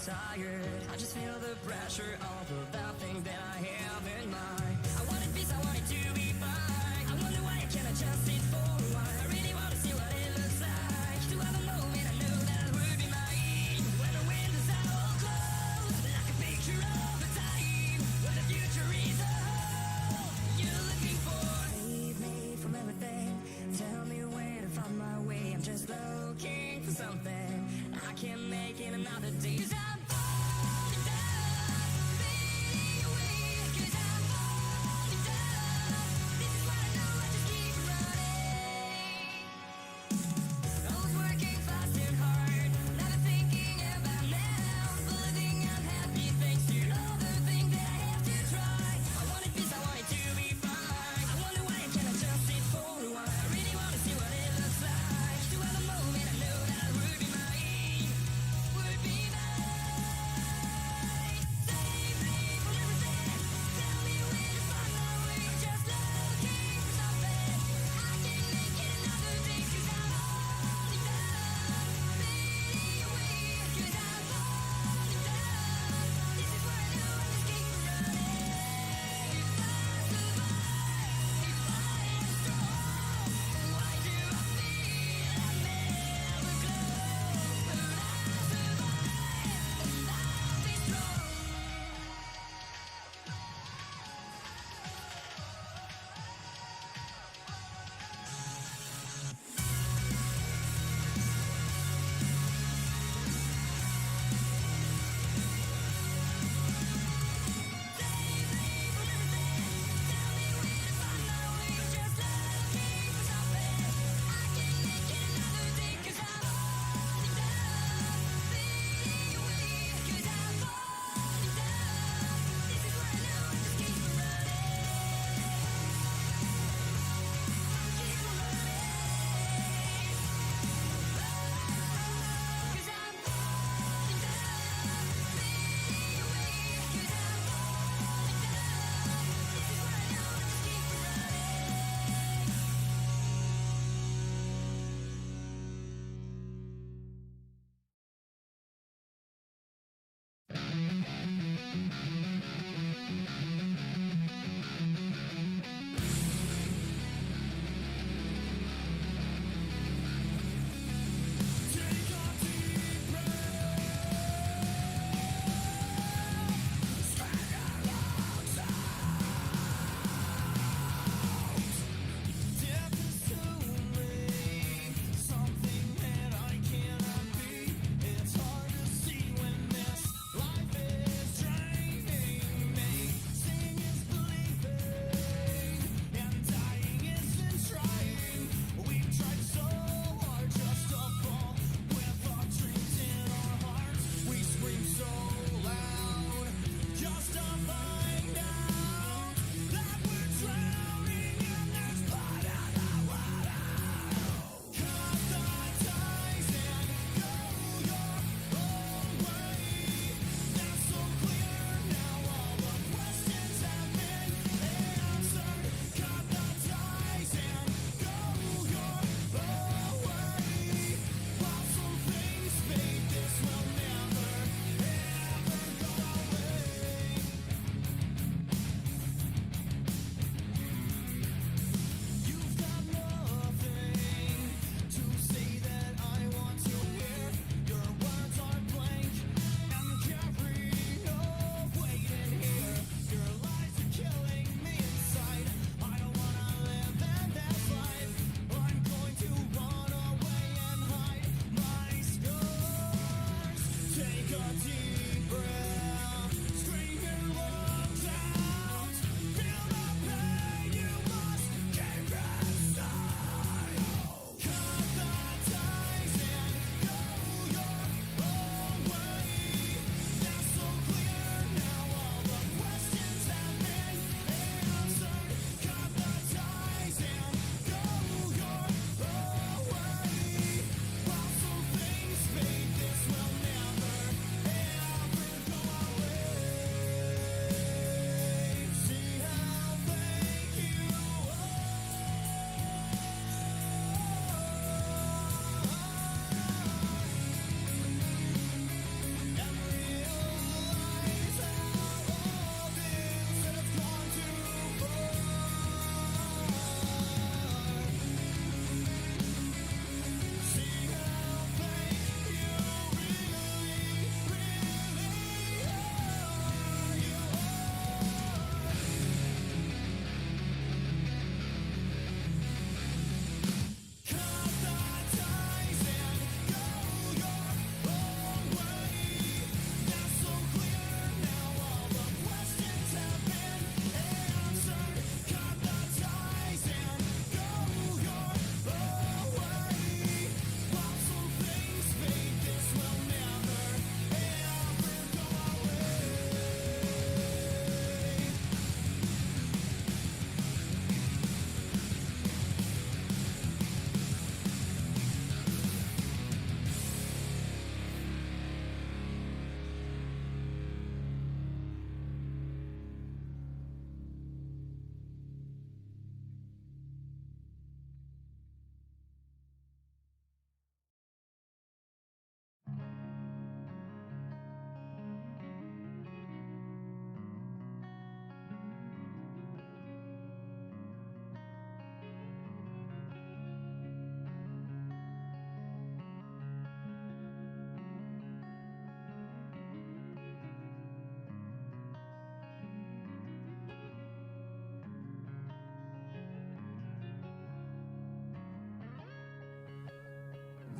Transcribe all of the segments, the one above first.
tired. I just feel the pressure of the thing that I have in mind. I wanted peace, I wanted to be fine. I wonder why I can't adjust it for a while. I really want to see what it looks like. To have a moment I know that would be mine. When the windows are all closed, like a picture of a time when the future is all you're looking for. Save me from everything. Tell me where to find my way. I'm just looking for something I can't make it another day. 'Cause I'm falling down, fading away. 'Cause I'm falling down. This is what I know, I just keep running. I was working fast and hard, never thinking about now. But living unhappy thanks to all the things that I have to try. I wanted peace, I wanted to be fine. I wonder why I can't adjust it for a while. I really want to see what it looks like. To have a moment I know that would be mine. Would be mine.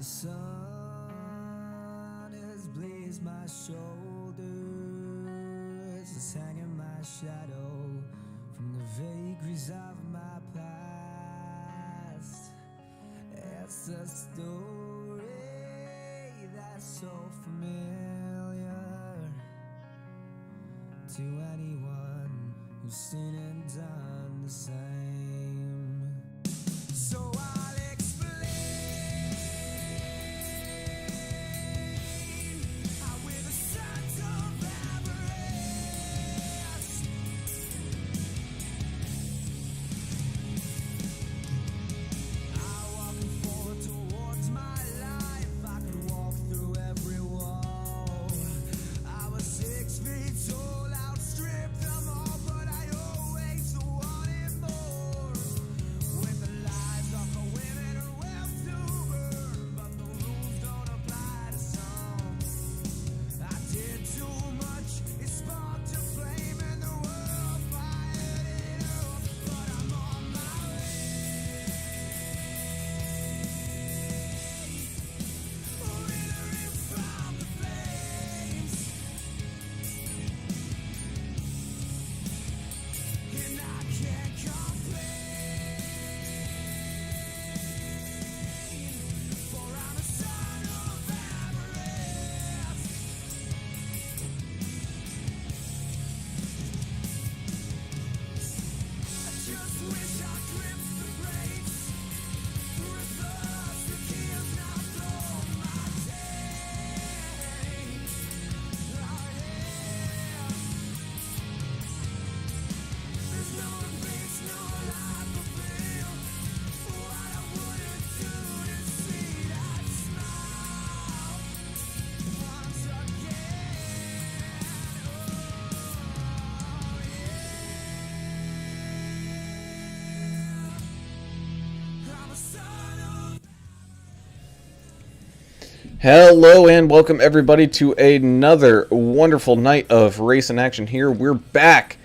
sun has blazed my shoulders, it's hanging my shadow from the vagaries of my past. It's a story that's so familiar to anyone who's seen and done the same. So I'll explain how we're the sons of avarice. I walking forward towards my life, I could walk through every wall. I was 6 feet tall, outstripped them all, but I always wanted more. With the lives of the women are left to burn, but the rules don't apply to some. I did too much, it sparked a flame and the world fired it up. But I'm on my way, withering from the flames, and I can't complain, for I'm a son of avarice. I just wish I gripped the brakes, reverse the gears, now throw my days. Oh yeah, there's no place, no life fulfilled. What I wouldn't do to see that smile once again. Oh yeah, I'm a son of. Hello and welcome everybody to another wonderful night of race in action here. We're back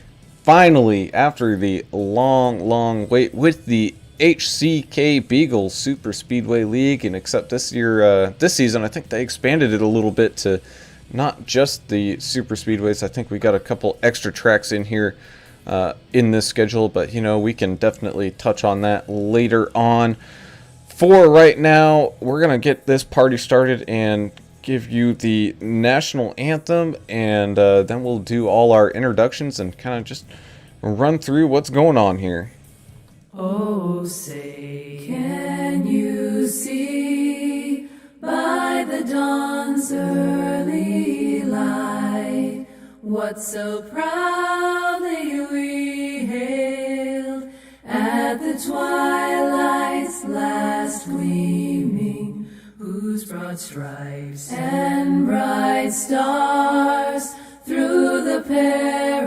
finally after the long wait with the HCK Beagles Super Speedway League, and except this year, this season, I think they expanded it a little bit to not just the Super Speedways. I think we got a couple extra tracks in here in this schedule, but you know, we can definitely touch on that later on. For right now, we're going to get this party started and give you the national anthem, and then we'll do all our introductions and kind of just run through what's going on here. Oh, say, can you see by the dawn's early light what so proudly we hailed at the twilight's last gleaming, whose broad stripes and bright stars through the perilous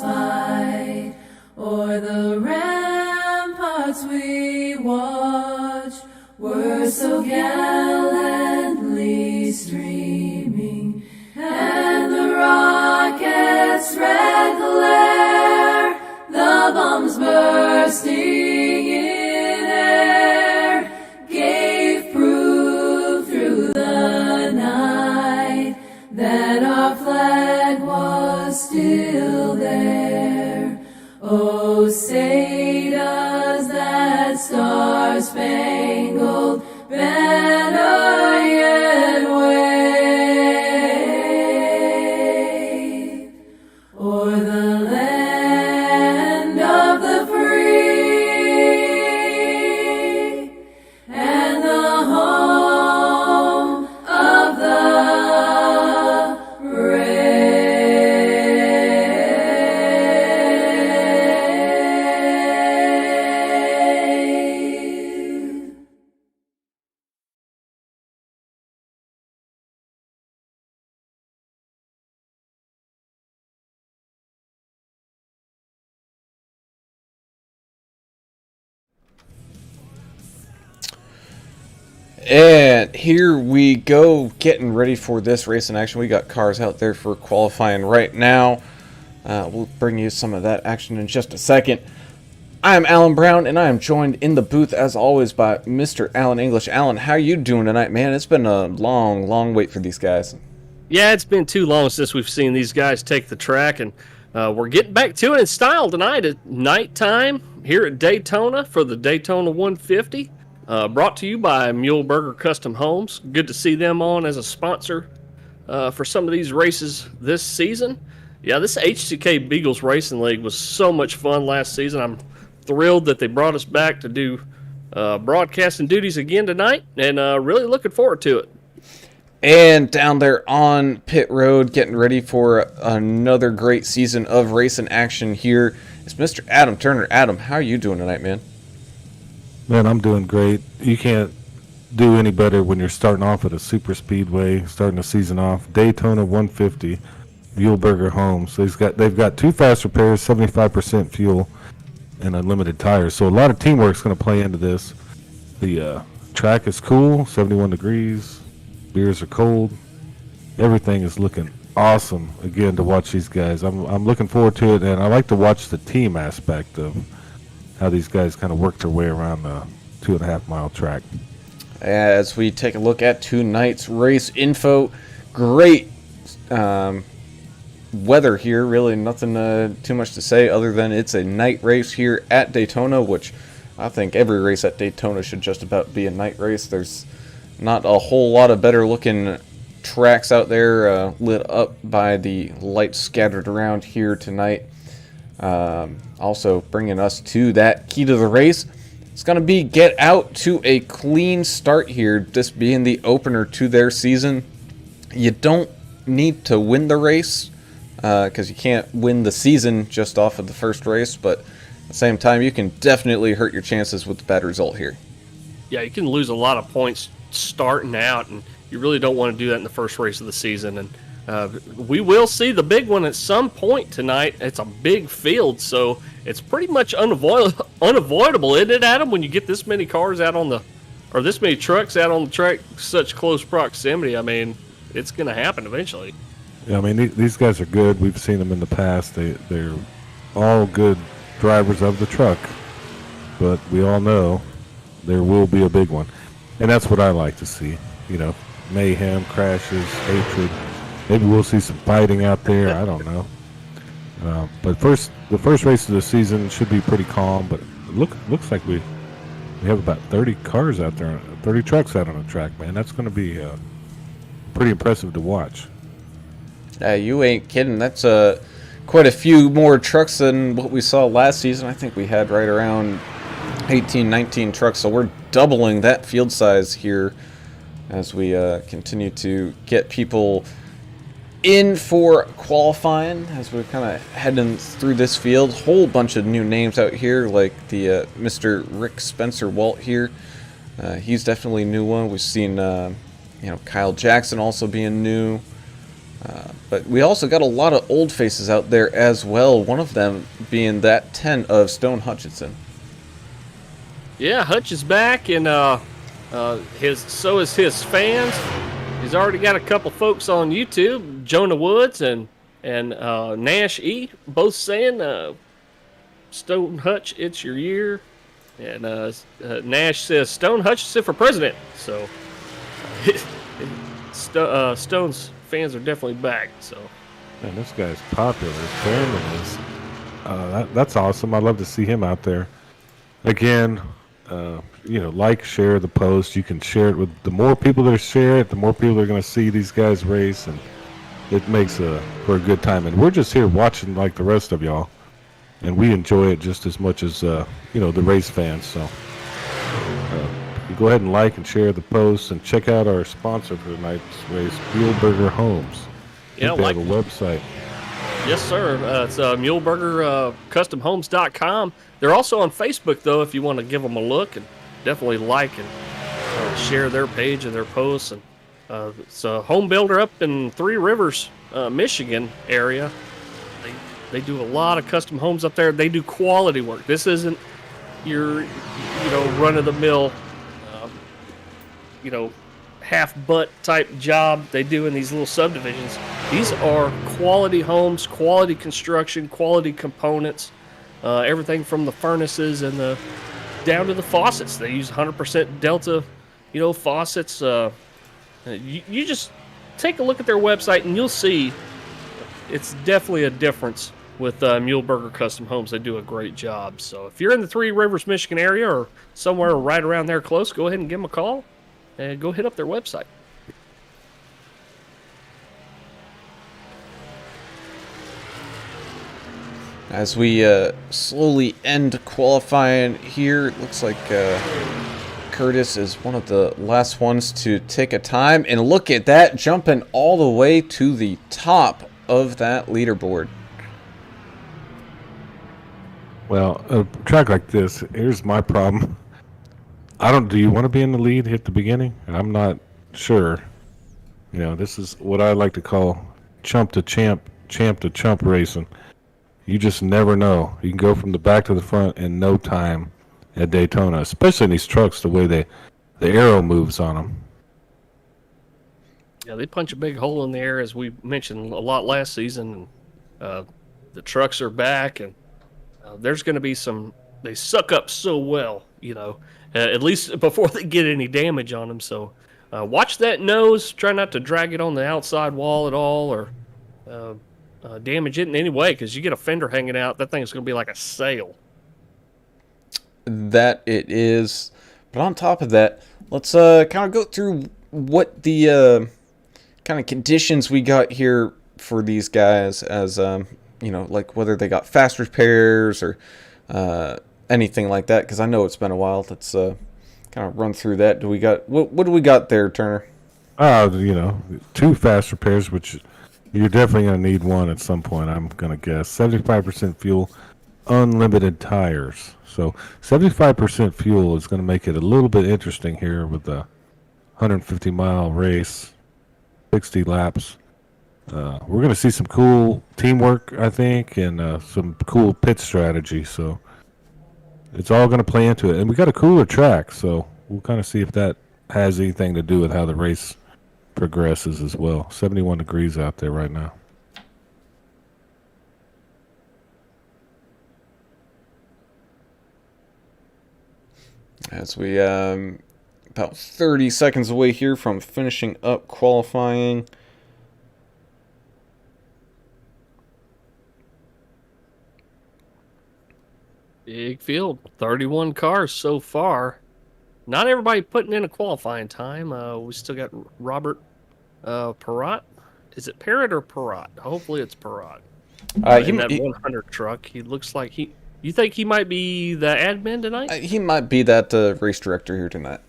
fight o'er the ramparts we watched were so gallantly streaming, and the rocket's red glare, the bombs bursting in air, gave proof through the night that our flag was still there. Oh, say does that star-spangled banner yet wave o'er the land of the free and the home of the brave. And here we go, getting ready for this race in action. We got cars out there for qualifying right now. We'll bring you some of that action in just a second. I am Alan Brown, and I am joined in the booth, as always, by Mr. Alan English. Alan, how you doing tonight, man? It's been a long, long wait for these guys. Yeah, it's been too long since we've seen these guys take the track, and we're getting back to it in style tonight at nighttime here at Daytona for the Daytona 150. Brought to you by Muehlberger Custom Homes. Good to see them on as a sponsor for some of these races this season. Yeah, this HCK Beagles Racing League was so much fun last season. I'm thrilled that they brought us back to do broadcasting duties again tonight, and really looking forward to it. And down there on pit road, getting ready for another great season of racing action here, is Mr. Adam Turner. Adam, how are you doing tonight, man? Man, I'm doing great. You can't do any better when you're starting off at a super speedway, starting the season off. Daytona 150, Muehlberger Homes. They've got 2 fast repairs, 75% fuel, and unlimited tires. So a lot of teamwork's going to play into this. The track is cool, 71 degrees. Beers are cold. Everything is looking awesome again to watch these guys. I'm looking forward to it, and I like to watch the team aspect of how these guys kind of work their way around the 2.5 mile track. As we take a look at tonight's race info, great weather here. Really nothing too much to say other than it's a night race here at Daytona, which I think every race at Daytona should just about be a night race. There's not a whole lot of better looking tracks out there lit up by the lights scattered around here tonight. Also bringing us to that key to the race. It's going to be get out to a clean start here, this being the opener to their season. You don't need to win the race because you can't win the season just off of the first race, but at the same time, you can definitely hurt your chances with the bad result here. Yeah, you can lose a lot of points starting out, and you really don't want to do that in the first race of the season. And we will see the big one at some point tonight. It's a big field, so it's pretty much unavoidable, isn't it, Adam, when you get this many cars out on or this many trucks out on the track, such close proximity? I mean, it's going to happen eventually. Yeah, I mean, these guys are good. We've seen them in the past. They're all good drivers of the truck, but we all know there will be a big one. And that's what I like to see. You know, mayhem, crashes, hatred. Maybe we'll see some fighting out there. I don't know. But the first race of the season should be pretty calm. But it looks like we have about 30 cars out there, 30 trucks out on the track, man. That's going to be pretty impressive to watch. You ain't kidding. That's quite a few more trucks than what we saw last season. I think we had right around 18, 19 trucks, so we're doubling that field size here as we continue to get people in for qualifying as we're kind of heading through this field. Whole bunch of new names out here, like the Mr. Rick Spencer Walt here. He's definitely a new one. We've seen Kyle Jackson also being new. But we also got a lot of old faces out there as well, one of them being that 10 of Stone Hutchinson. Yeah, Hutch is back, and so is his fans. He's already got a couple folks on YouTube, Jonah Woods and Nash E, both saying, Stone Hutch, it's your year. And Nash says, Stone Hutchinson for president. So Stone's fans are definitely back. So, Man, this guy's popular. His family is. That's awesome. I'd love to see him out there. Again, like, share the post. You can share it with the more people that share it, the more people are going to see these guys race, and it makes for a good time. And we're just here watching like the rest of y'all, and we enjoy it just as much as the race fans. So you go ahead and like and share the post, and check out our sponsor for tonight's race, Muehlberger Homes. Yeah, they have a website. Yes, sir. It's Muehlberger CustomHomes.com. They're also on Facebook, though, if you want to give them a look, and definitely like and share their page and their posts. And it's a home builder up in Three Rivers, Michigan area. They do a lot of custom homes up there. They do quality work. This isn't your run-of-the-mill half-butt type job they do in these little subdivisions. These are quality homes, quality construction, quality components. everything from the furnaces and the down to the faucets. They use 100% Delta, faucets. You just take a look at their website and you'll see it's definitely a difference with Muehlberger Custom Homes. They do a great job. So if you're in the Three Rivers, Michigan area or somewhere right around there close, go ahead and give them a call and go hit up their website. As we slowly end qualifying here, it looks like Curtis is one of the last ones to take a time. And look at that, jumping all the way to the top of that leaderboard. Well, a track like this, here's my problem. Do you want to be in the lead at the beginning? I'm not sure. This is what I like to call chump to champ, champ to chump racing. You just never know. You can go from the back to the front in no time at Daytona, especially in these trucks, the way the arrow moves on them. Yeah, they punch a big hole in the air, as we mentioned a lot last season. The trucks are back, and there's going to be they suck up so well, at least before they get any damage on them. So watch that nose. Try not to drag it on the outside wall at all or damage it in any way, because you get a fender hanging out, that thing's going to be like a sail. That it is. But on top of that, let's kind of go through what the kind of conditions we got here for these guys, as like whether they got fast repairs or anything like that, because I know it's been a while. Let's kind of run through that. What do we got there, Turner? 2 fast repairs, which you're definitely going to need one at some point, I'm going to guess. 75% fuel, unlimited tires. So 75% fuel is going to make it a little bit interesting here with the 150-mile race, 60 laps. We're going to see some cool teamwork, I think, and some cool pit strategy. So it's all going to play into it. And we got a cooler track, so we'll kind of see if that has anything to do with how the race progresses as well. 71 degrees out there right now. As we about 30 seconds away here from finishing up qualifying. Big field, 31 cars so far. Not everybody putting in a qualifying time. We still got Robert Perrott. Is it Parrott or Perrott? Hopefully it's Perrott. In that 100 truck, he looks like you think he might be the admin tonight? He might be that race director here tonight.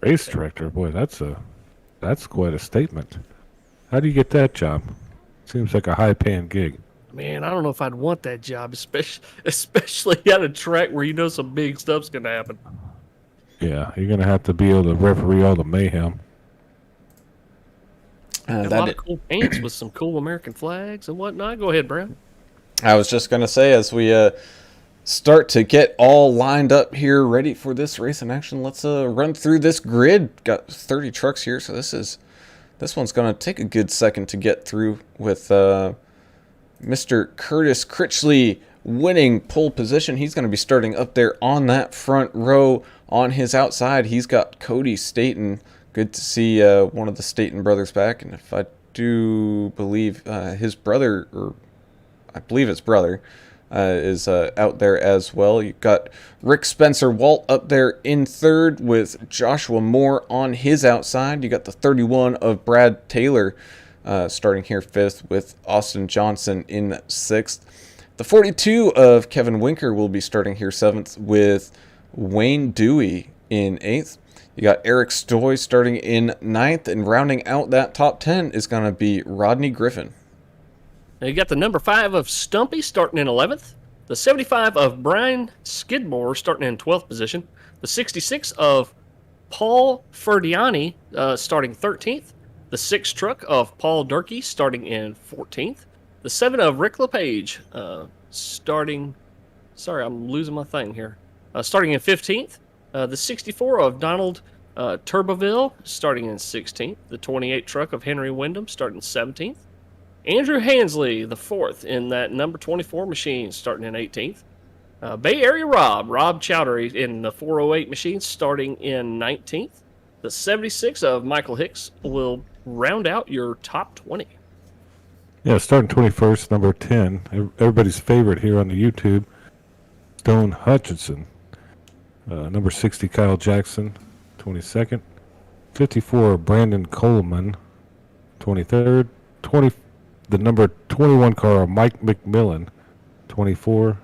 Race director? Boy, that's quite a statement. How do you get that job? Seems like a high-paying gig. Man, I don't know if I'd want that job, especially at a track where some big stuff's going to happen. Yeah, you're going to have to be able to referee all the mayhem. A lot of cool paints with some cool American flags and whatnot. Go ahead, Brown. I was just going to say, as we start to get all lined up here, ready for this race in action, let's run through this grid. Got 30 trucks here, so this one's going to take a good second to get through with Mr. Curtis Critchley winning pole position. He's going to be starting up there on that front row. On his outside, he's got Cody Staten. Good to see one of the Staten brothers back. And if I do believe his brother, or I believe his brother, is out there as well. You've got Rick Spencer Walt up there in third with Joshua Moore on his outside. You got the 31 of Brad Taylor starting here fifth with Austin Johnson in sixth. The 42 of Kevin Winker will be starting here seventh with Wayne Dewey in eighth. You got Eric Stoy starting in ninth, and rounding out that top 10 is going to be Rodney Griffin. Now you got the number 5 of Stumpy starting in 11th. The 75 of Brian Skidmore starting in 12th position. The 66 of Paul Ferdiani starting 13th. The 6 truck of Paul Durkee starting in 14th. The 7 of Rick LePage starting... Sorry, I'm losing my thing here. Starting in 15th. The 64 of Donald Turbeville starting in 16th. The 28 truck of Henry Wyndham starting 17th. Andrew Hansley, the fourth, in that number 24 machine, starting in 18th. Bay Area Rob Chowdhury in the 408 machine, starting in 19th. The 76 of Michael Hicks will round out your top 20. Yeah, starting 21st, number 10. Everybody's favorite here on the YouTube, Stone Hutchinson. Number 60, Kyle Jackson, 22nd. 54, Brandon Coleman, 23rd. The number 21 car, Mike McMillan, 24.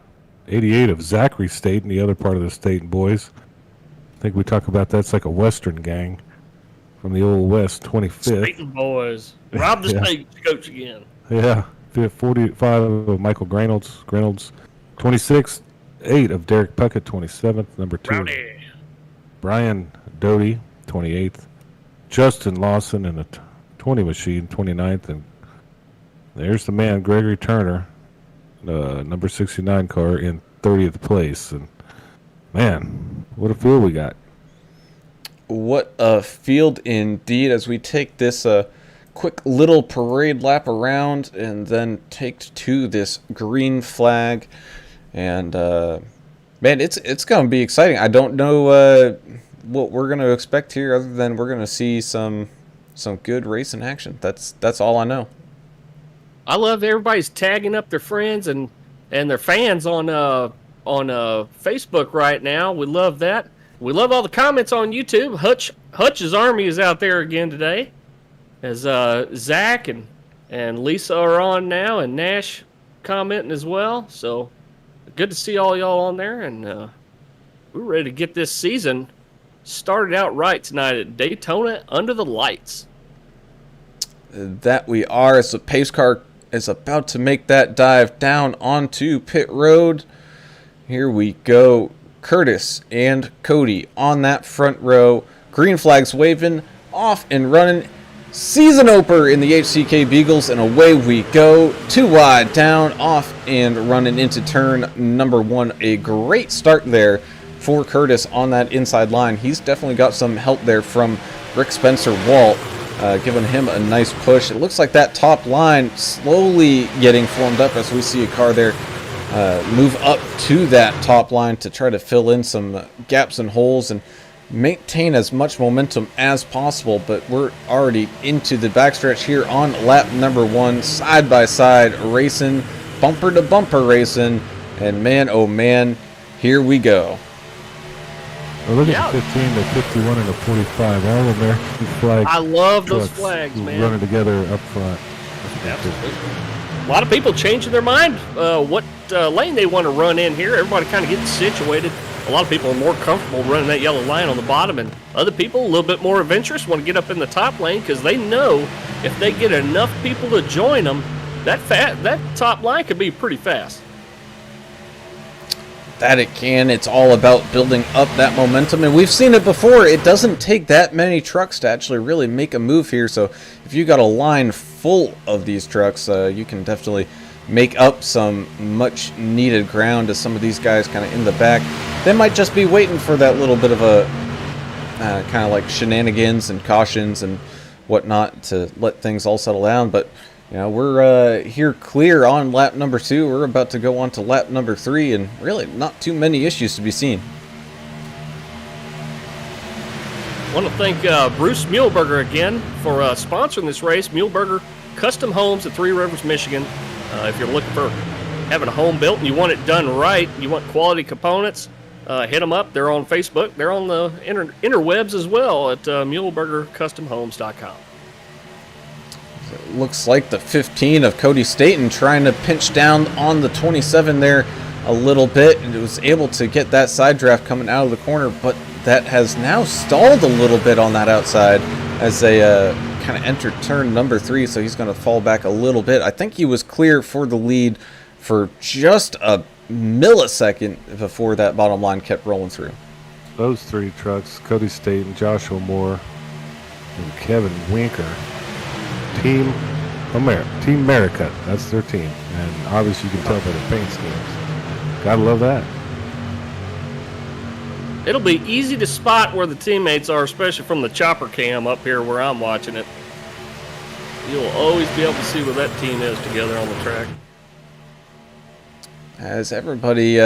88 of Zachary State in the other part of the state, boys. I think we talk about that's like a Western gang from the old West, 25th. State boys. Rob the state coach again. Yeah, 45 of Michael Reynolds, 26, 8 of Derek Puckett, 27th, number 2. Rowdy. Brian Doty, 28th. Justin Lawson in the 20 machine, 29th. And there's the man, Gregory Turner, number 69 car in 30th place. And man, what a field we got. What a field indeed, as we take this quick little parade lap around and then take to this green flag. And man, it's going to be exciting. I don't know what we're going to expect here, other than we're going to see some good racing action. That's all I know. I love everybody's tagging up their friends and their fans on Facebook right now. We love that. We love all the comments on YouTube. Hutch's Army is out there again today, as Zach and Lisa are on now, and Nash commenting as well. So good to see all y'all on there, and we're ready to get this season started out right tonight at Daytona under the lights. That we are, as the pace car is about to make that dive down onto pit road. Here we go. Curtis and Cody on that front row. Green flags waving, off and running. Season opener in the HCK Beagles, and away we go. 2 wide down, off and running into turn number 1. A great start there for Curtis on that inside line. He's definitely got some help there from Rick Spencer-Walt, giving him a nice push. It looks like that top line slowly getting formed up as we see a car there move up to that top line to try to fill in some gaps and holes and maintain as much momentum as possible. But we're already into the backstretch here on lap number 1, side by side racing, bumper to bumper racing, and man, oh man, here we go. Well, look at the 15, the 51, and the 45. All American flag. I love those trucks flags, man. running together up front. Absolutely. A lot of people changing their mind what lane they want to run in here. Everybody kind of getting situated. A lot of people are more comfortable running that yellow line on the bottom, and other people, a little bit more adventurous, want to get up in the top lane because they know if they get enough people to join them, that top line could be pretty fast. That it can. It's all about building up that momentum, and we've seen it before. It doesn't take that many trucks to actually really make a move here, so if you got a line full of these trucks, you can definitely make up some much needed ground as some of these guys kind of in the back. They might just be waiting for that little bit of a kind of like shenanigans and cautions and whatnot to let things all settle down, but you know, we're here clear on lap number 2. We're about to go on to lap number 3, and really not too many issues to be seen. I want to thank Bruce Muehlberger again for sponsoring this race. Muehlberger Custom Homes at Three Rivers, Michigan. If you're looking for having a home built and you want it done right, you want quality components, hit them up. They're on Facebook. They're on the interwebs as well at MuehlbergerCustomHomes.com. Looks like the 15 of Cody Staten trying to pinch down on the 27 there a little bit, and it was able to get that side draft coming out of the corner, but that has now stalled a little bit on that outside as they kind of enter turn number 3, so he's going to fall back a little bit. I think he was clear for the lead for just a millisecond before that bottom line kept rolling through. Those 3 trucks, Cody Staten, Joshua Moore, and Kevin Winker. Team America, that's their team. And obviously you can tell by the paint schemes. Gotta love that. It'll be easy to spot where the teammates are, especially from the chopper cam up here where I'm watching it. You'll always be able to see where that team is together on the track. As everybody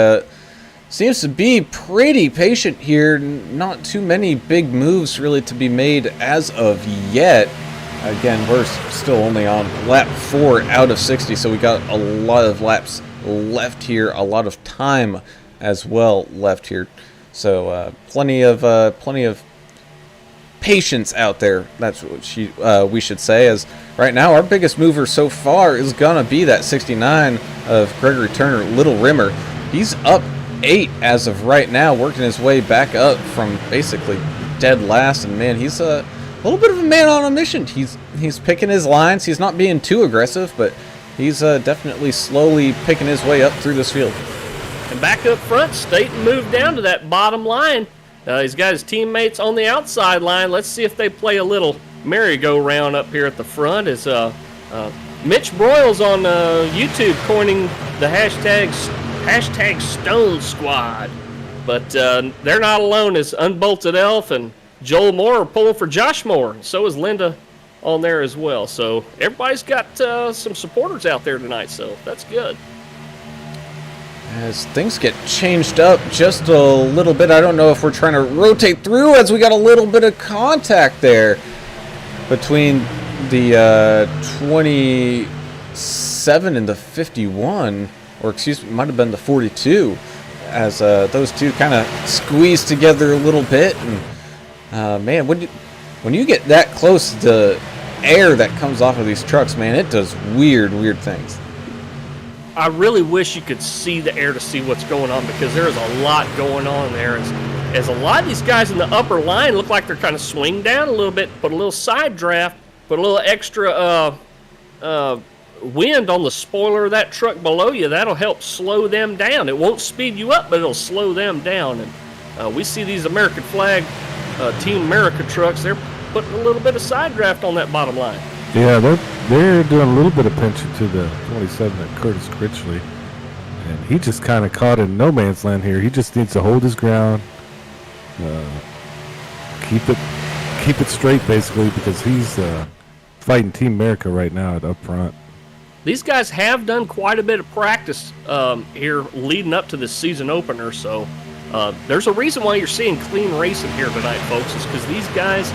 seems to be pretty patient here. Not too many big moves really to be made as of yet. Again, we're still only on lap 4 out of 60, so we got a lot of laps left here, a lot of time as well left here. So plenty of patience out there. That's what we should say. As right now, our biggest mover so far is gonna be that 69 of Gregory Turner, Little Rimmer. He's up 8 as of right now, working his way back up from basically dead last. And man, he's a little bit of a man on a mission. He's picking his lines. He's not being too aggressive, but he's definitely slowly picking his way up through this field. And back up front, Staten moved down to that bottom line. He's got his teammates on the outside line. Let's see if they play a little merry-go-round up here at the front. As Mitch Broyles on YouTube coining the hashtag Stone Squad. But they're not alone, as Unbolted Elf and Joel Moore are pulling for Josh Moore. So is Linda on there as well. So everybody's got some supporters out there tonight, so that's good. As things get changed up just a little bit, I don't know if we're trying to rotate through, as we got a little bit of contact there between the 27 and the 51, or excuse me, it might have been the 42, as those two kind of squeeze together a little bit. And man, when you get that close to the air that comes off of these trucks, man, it does weird things. I really wish you could see the air to see what's going on, because there is a lot going on there. As a lot of these guys in the upper line look like they're kind of swing down a little bit, put a little side draft, put a little extra wind on the spoiler of that truck below you. That'll help slow them down. It won't speed you up, but it'll slow them down. And we see these American flag Team America trucks, they're putting a little bit of side draft on that bottom line. Yeah, they're doing a little bit of pinching to the 27 at Curtis Critchley. And he just kind of caught in no man's land here. He just needs to hold his ground, keep it straight, basically, because he's fighting Team America right now up front. These guys have done quite a bit of practice here leading up to this season opener, so there's a reason why you're seeing clean racing here tonight, folks. Is because these guys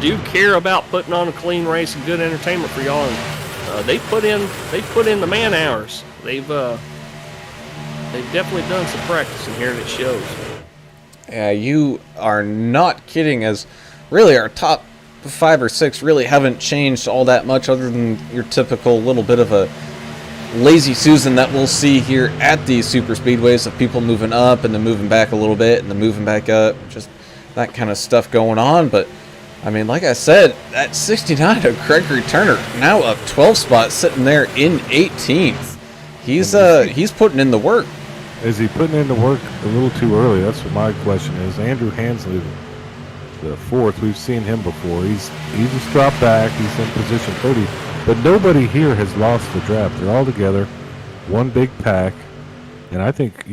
do care about putting on a clean race and good entertainment for y'all. And they put in the man hours. They've definitely done some practicing here, and it shows. Yeah, you are not kidding. As really our top 5 or 6 really haven't changed all that much, other than your typical little bit of a lazy Susan that we'll see here at these super speedways, of people moving up and then moving back a little bit and then moving back up, just that kind of stuff going on. But I mean, like I said, that 69 of Gregory Turner now up 12 spots, sitting there in 18th. He's putting in the work. Is he putting in the work a little too early? That's what my question is. Andrew Hansley, the 4th, we've seen him before. He's just dropped back. He's in position 30. But nobody here has lost the draft. They're all together, one big pack. And I think,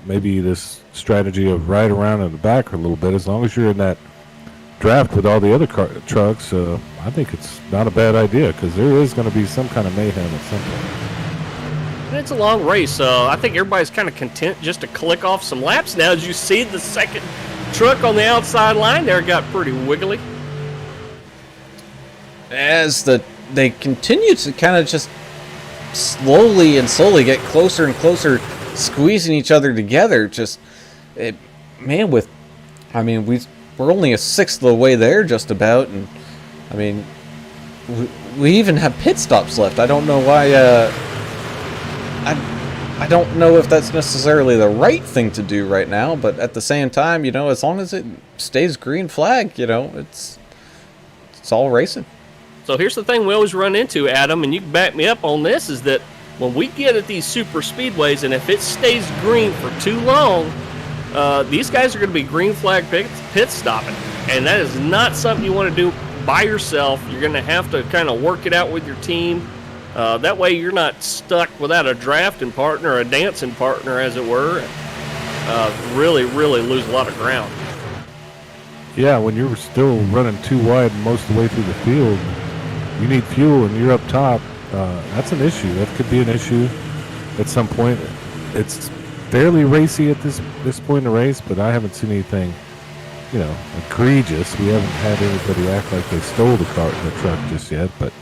maybe this strategy of ride around in the back a little bit, as long as you're in that draft with all the other trucks, I think it's not a bad idea, because there is going to be some kind of mayhem at some point. And it's a long race. I think everybody's kind of content just to click off some laps now. As you see, the second truck on the outside line there got pretty wiggly. As they continue to kind of just slowly get closer and closer, squeezing each other together. We're only a 1/6 of the way there, just about, and I mean, we even have pit stops left. I don't know why. I don't know if that's necessarily the right thing to do right now, but at the same time, as long as it stays green flag, it's all racing. So here's the thing we always run into, Adam, and you can back me up on this, is that when we get at these super speedways, and if it stays green for too long, these guys are going to be green flag pit stopping, and that is not something you want to do by yourself. You're going to have to kind of work it out with your team. That way you're not stuck without a drafting partner, or a dancing partner, as it were. Really lose a lot of ground. Yeah, when you're still running too wide most of the way through the field, you need fuel and you're up top, that's an issue. That could be an issue at some point. It's fairly racy at this point in the race, but I haven't seen anything, egregious. We haven't had anybody act like they stole the car, the truck just yet, but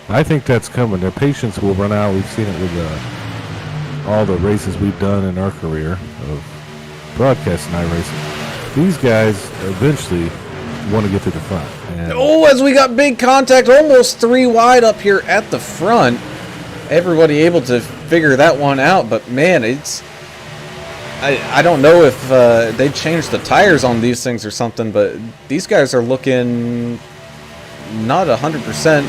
I think that's coming. Their patience will run out. We've seen it with all the races we've done in our career of broadcasting iRacing. These guys eventually want to get to the front. And As we got big contact, almost 3 wide up here at the front. Everybody able to figure that one out, but man, I don't know if they changed the tires on these things or something, but these guys are looking not 100%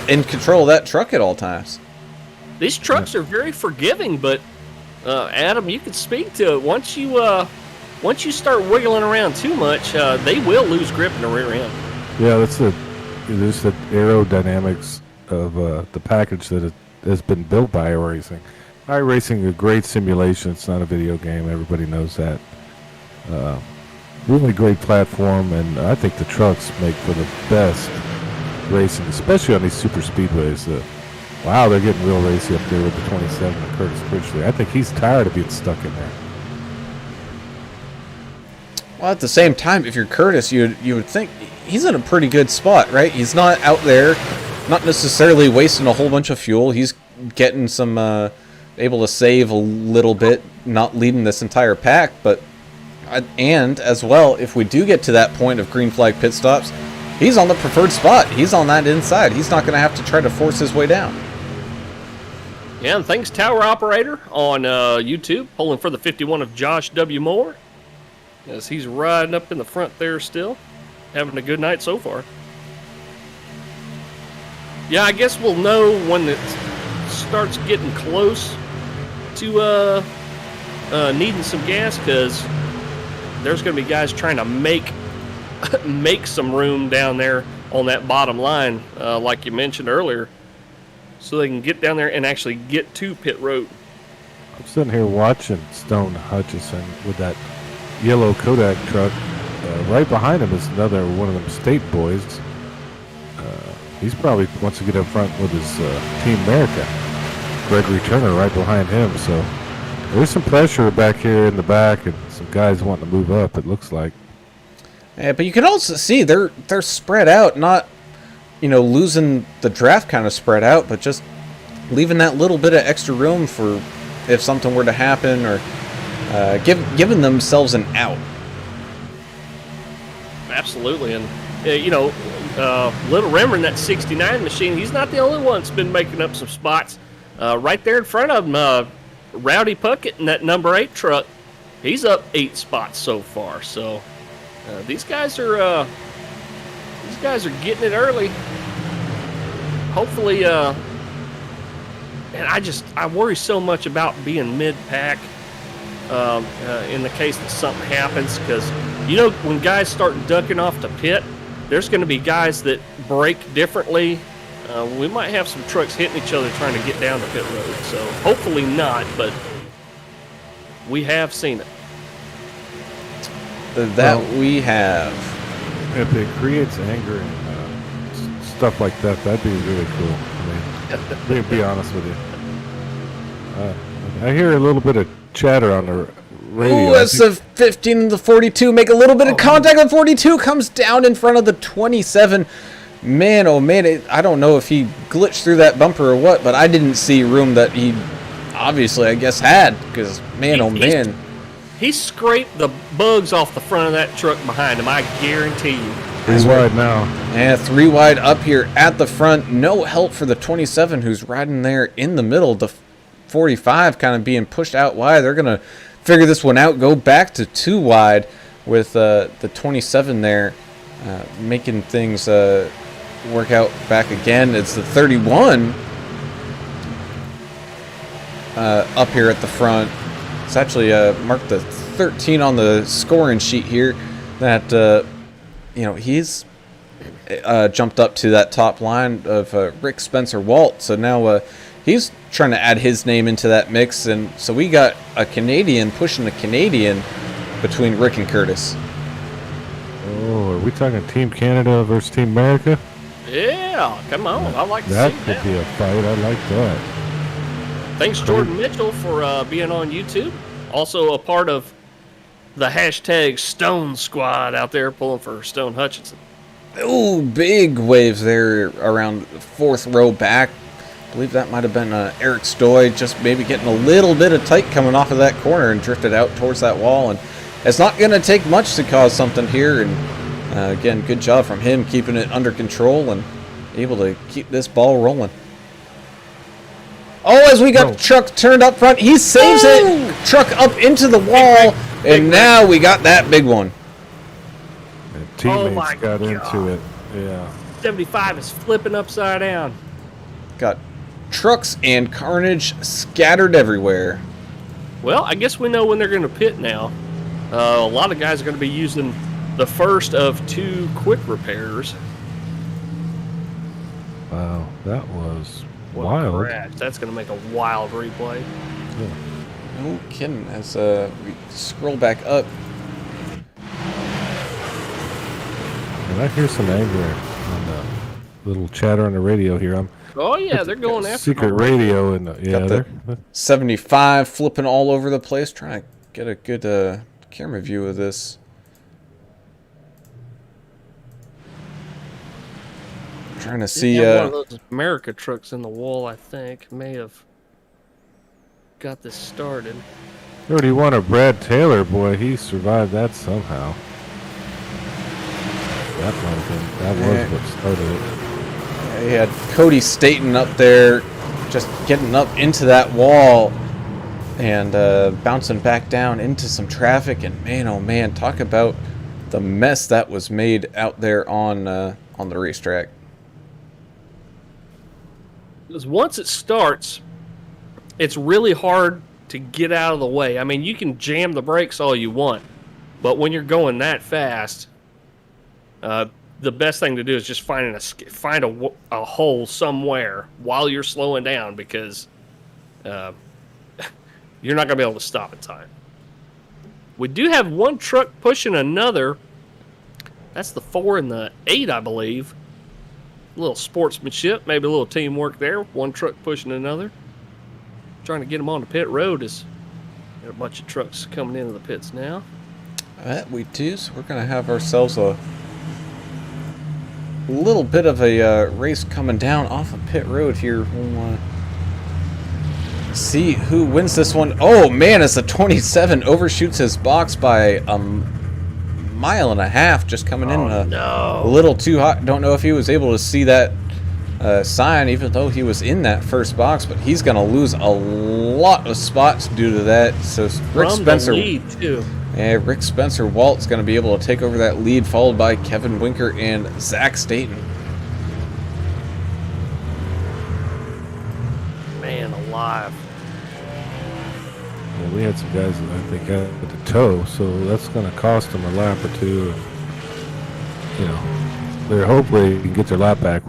in control of that truck at all times. These trucks are very forgiving, but Adam, you can speak to it. Once you start wiggling around too much, they will lose grip in the rear end. Yeah, there's the aerodynamics of the package that has been built by iRacing. iRacing is a great simulation. It's not a video game. Everybody knows that. Really great platform, and I think the trucks make for the best racing, especially on these super speedways. Wow, they're getting real racy up there with the 27 and Curtis Bridgley. I think he's tired of being stuck in there. Well, at the same time, if you're Curtis, you would think he's in a pretty good spot, right? He's not out there, not necessarily wasting a whole bunch of fuel. He's getting some, able to save a little bit, not leading this entire pack. But, and as well, if we do get to that point of green flag pit stops, he's on the preferred spot. He's on that inside. He's not going to have to try to force his way down. Yeah, and thanks Tower Operator on YouTube, pulling for the 51 of Josh W. Moore, as he's riding up in the front there still, having a good night so far. Yeah, I guess we'll know when it starts getting close to needing some gas, because there's going to be guys trying to make some room down there on that bottom line, like you mentioned earlier, so they can get down there and actually get to pit road. I'm sitting here watching Stone Hutchison with that yellow Kodak truck. Right behind him is another one of them state boys. He's probably wants to get up front with his Team America. Gregory Turner right behind him. So there's some pressure back here in the back, and some guys wanting to move up, it looks like. Yeah, but you can also see they're spread out, not losing the draft kind of spread out, but just leaving that little bit of extra room for if something were to happen, or giving themselves an out. Absolutely, and Little Remmer in that 69 machine, he's not the only one that's been making up some spots. Right there in front of him, Rowdy Puckett in that number 8 truck, he's up 8 spots so far. So these guys are getting it early. Hopefully, and I worry so much about being mid-pack in the case that something happens, because when guys start ducking off to pit, there's going to be guys that brake differently. We might have some trucks hitting each other trying to get down the pit road. So hopefully not, but we have seen it. We have. If it creates anger and stuff like that, that'd be really cool. I mean, to be honest with you. I hear a little bit of chatter on the radio. Ooh, that's the 15 and the 42. Make a little bit of contact. The 42 comes down in front of the 27. Man, oh man, I don't know if he glitched through that bumper or what, but I didn't see room that he obviously, I guess, had, because, man. He scraped the bugs off the front of that truck behind him, I guarantee you. 3 wide now. And 3 wide up here at the front. No help for the 27, who's riding there in the middle. The 45 kind of being pushed out wide. They're going to figure this one out, go back to 2 wide with the 27 there, making things work out back again. It's the 31 up here at the front. It's actually marked the 13 on the scoring sheet here. That he's jumped up to that top line of Rick Spencer Walt. So now he's trying to add his name into that mix, and so we got a Canadian pushing a Canadian between Rick and Curtis. Oh, are we talking Team Canada versus Team America? Yeah, come on. I like to That see could that. be a fight. I like that. Thanks, Jordan Mitchell, for being on YouTube. Also a part of the hashtag Stone Squad out there pulling for Stone Hutchinson. Ooh, big waves there around the fourth row back. I believe that might have been Eric Stoy just maybe getting a little bit of tight coming off of that corner and drifted out towards that wall. And it's not going to take much to cause something here. And again, good job from him keeping it under control and able to keep this ball rolling. Oh, as we got Truck turned up front, he saves it. Truck up into the wall, and now we got that big one. And teammates my got God. into it. Yeah. 75 is flipping upside down. Got trucks and carnage scattered everywhere. Well, I guess we know when they're going to pit now. A lot of guys are going to be using the first of 2 quick repairs. Wow, that was What a wild. crash. That's going to make a wild replay. No kidding. As we scroll back up, And I hear some anger on the little chatter on the radio here. I'm Oh, yeah, they're going after secret my radio, and yeah, got the 75 flipping all over the place, trying to get a good camera view of this. Trying to see. Yeah, one of those America trucks in the wall, I think, may have got this started. 31 of Brad Taylor, boy, he survived that somehow. That might have been, that was what started it. He had Cody Staten up there, just getting up into that wall and bouncing back down into some traffic. And man, oh man, talk about the mess that was made out there on the racetrack. Because once it starts, it's really hard to get out of the way. I mean, you can jam the brakes all you want, but when you're going that fast, the best thing to do is just find a hole somewhere while you're slowing down, because you're not going to be able to stop in time. We do have one truck pushing another. That's the 4 and the 8, I believe. A little sportsmanship, maybe a little teamwork there. One truck pushing another. Trying to get them on the pit road. Is got a bunch of trucks coming into the pits now. That we do, so we're going to have ourselves a little bit of a race coming down off of pit road here. We'll see who wins this one. Oh man, it's a 27 overshoots his box by a mile and a half, just coming in a little too hot. Don't know if he was able to see that sign, even though he was in that first box, but he's going to lose a lot of spots due to that. So Rick Spencer, lead too. and Rick Spencer Walt's going to be able to take over that lead, followed by Kevin Winker and Zach Staten. Man alive. Yeah, we had some guys that I think had the toe, so that's going to cost them a lap or two. You know, they're hopefully they can get their lap back.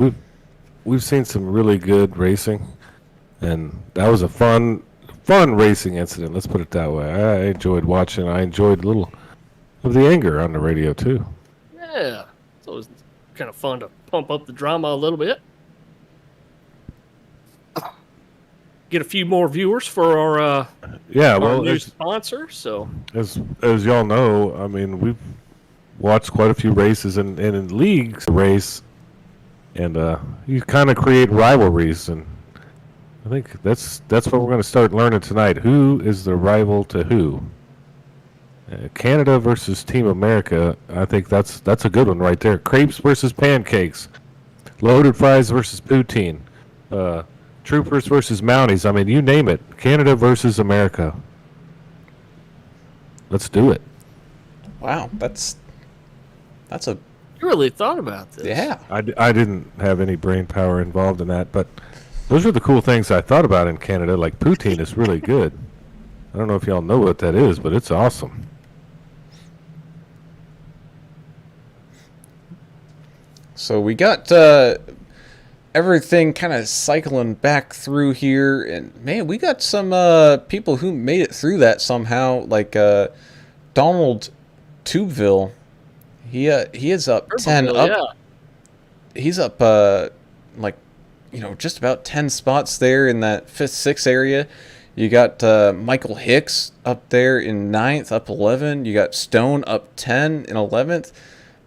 We've seen some really good racing, and that was a fun racing incident. Let's put it that way. I enjoyed watching. I enjoyed a little of the anger on the radio too. Yeah. It's always kind of fun to pump up the drama a little bit. Get a few more viewers for our new sponsor. So as y'all know, I mean, we've watched quite a few races and in leagues race, and you kind of create rivalries, and I think that's what we're going to start learning tonight. Who is the rival to who? Canada versus Team America. I think that's a good one right there. Crepes versus pancakes. Loaded fries versus poutine. Troopers versus Mounties. I mean, you name it. Canada versus America. Let's do it. Wow, that's a you really thought about this. yeah. I didn't have any brain power involved in that, but those are the cool things I thought about in Canada. Like poutine is really good. I don't know if y'all know what that is, but it's awesome. So we got everything kind of cycling back through here, and man, we got some people who made it through that somehow, like Donald Tubeville. He is up 10 up. Yeah. he's up like, just about 10 spots there in that 5th, 6th area. You got Michael Hicks up there in 9th, up 11. You got Stone up 10 in 11th.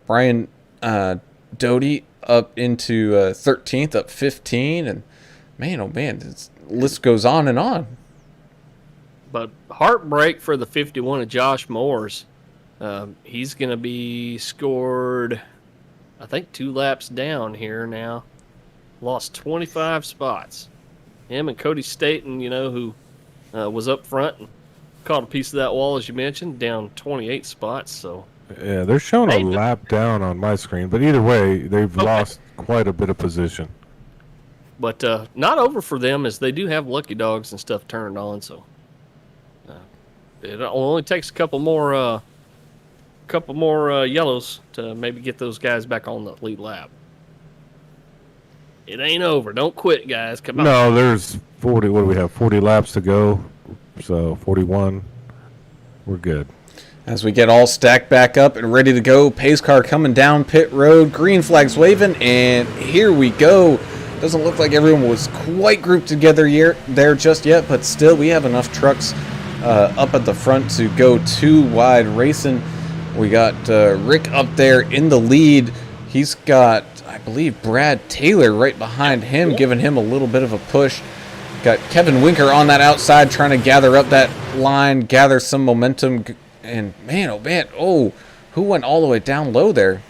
Brian Doty up into 13th, up 15. And man, oh man, this list goes on and on. But heartbreak for the 51 of Josh Moores. He's going to be scored, I think, 2 laps down here now. Lost 25 spots. Him and Cody Staten, who was up front and caught a piece of that wall, as you mentioned, down 28 spots. So yeah, they're showing a lap down on my screen, but either way, they've lost quite a bit of position. But not over for them, as they do have lucky dogs and stuff turned on. So it only takes a couple more yellows to maybe get those guys back on the lead lap. It ain't over. Don't quit, guys. Come on. No, there's 40. What do we have? 40 laps to go. So 41. We're good. As we get all stacked back up and ready to go, pace car coming down pit road, green flags waving, and here we go. Doesn't look like everyone was quite grouped together there just yet, but still we have enough trucks up at the front to go 2 wide racing. We got Rick up there in the lead. He's got, I believe, Brad Taylor right behind him, giving him a little bit of a push. Got Kevin Winker on that outside trying to gather up that line, gather some momentum. And man, who went all the way down low there?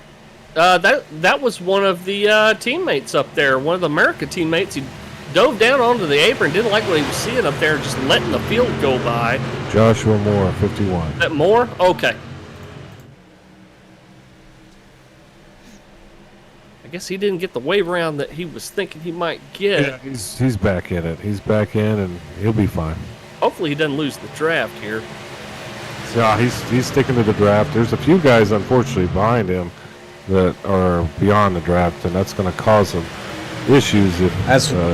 That was one of the teammates up there, one of the America teammates. He dove down onto the apron, didn't like what he was seeing up there, just letting the field go by. Joshua Moore, 51. Is that Moore? Okay. I guess he didn't get the wave around that he was thinking he might get. Yeah, he's back in it. He's back in, and he'll be fine. Hopefully he doesn't lose the draft here. Yeah, he's sticking to the draft. There's a few guys, unfortunately, behind him that are beyond the draft, and that's going to cause them issues if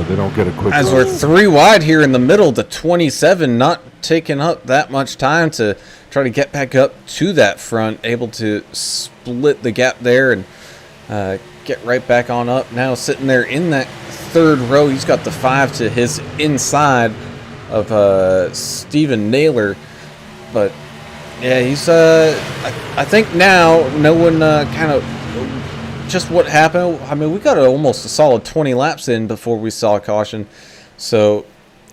they don't get a quick. As we're 3 wide here in the middle, the 27 not taking up that much time to try to get back up to that front, able to split the gap there and get right back on up. Now sitting there in that 3rd row, he's got the 5 to his inside of Steven Naylor, but yeah, he's I think now knowing kind of just what happened. I mean, we got almost a solid 20 laps in before we saw caution. So,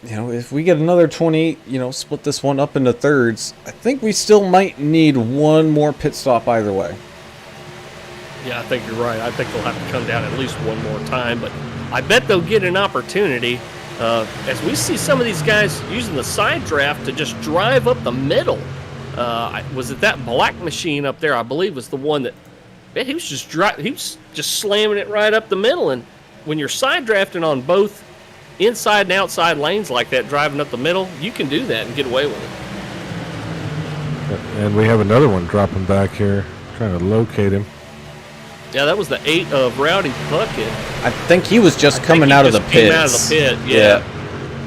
if we get another 20, split this one up into thirds, I think we still might need one more pit stop either way. Yeah, I think you're right. I think they'll have to come down at least one more time, but I bet they'll get an opportunity as we see some of these guys using the side draft to just drive up the middle. Was it that black machine up there? I believe was the one that he was just slamming it right up the middle. And when you're side drafting on both inside and outside lanes like that, driving up the middle, you can do that and get away with it. And we have another one dropping back here, trying to locate him. Yeah, that was the 8 of Rowdy Puckett. I think he was just coming out of the pits. Came out of the pit, yeah.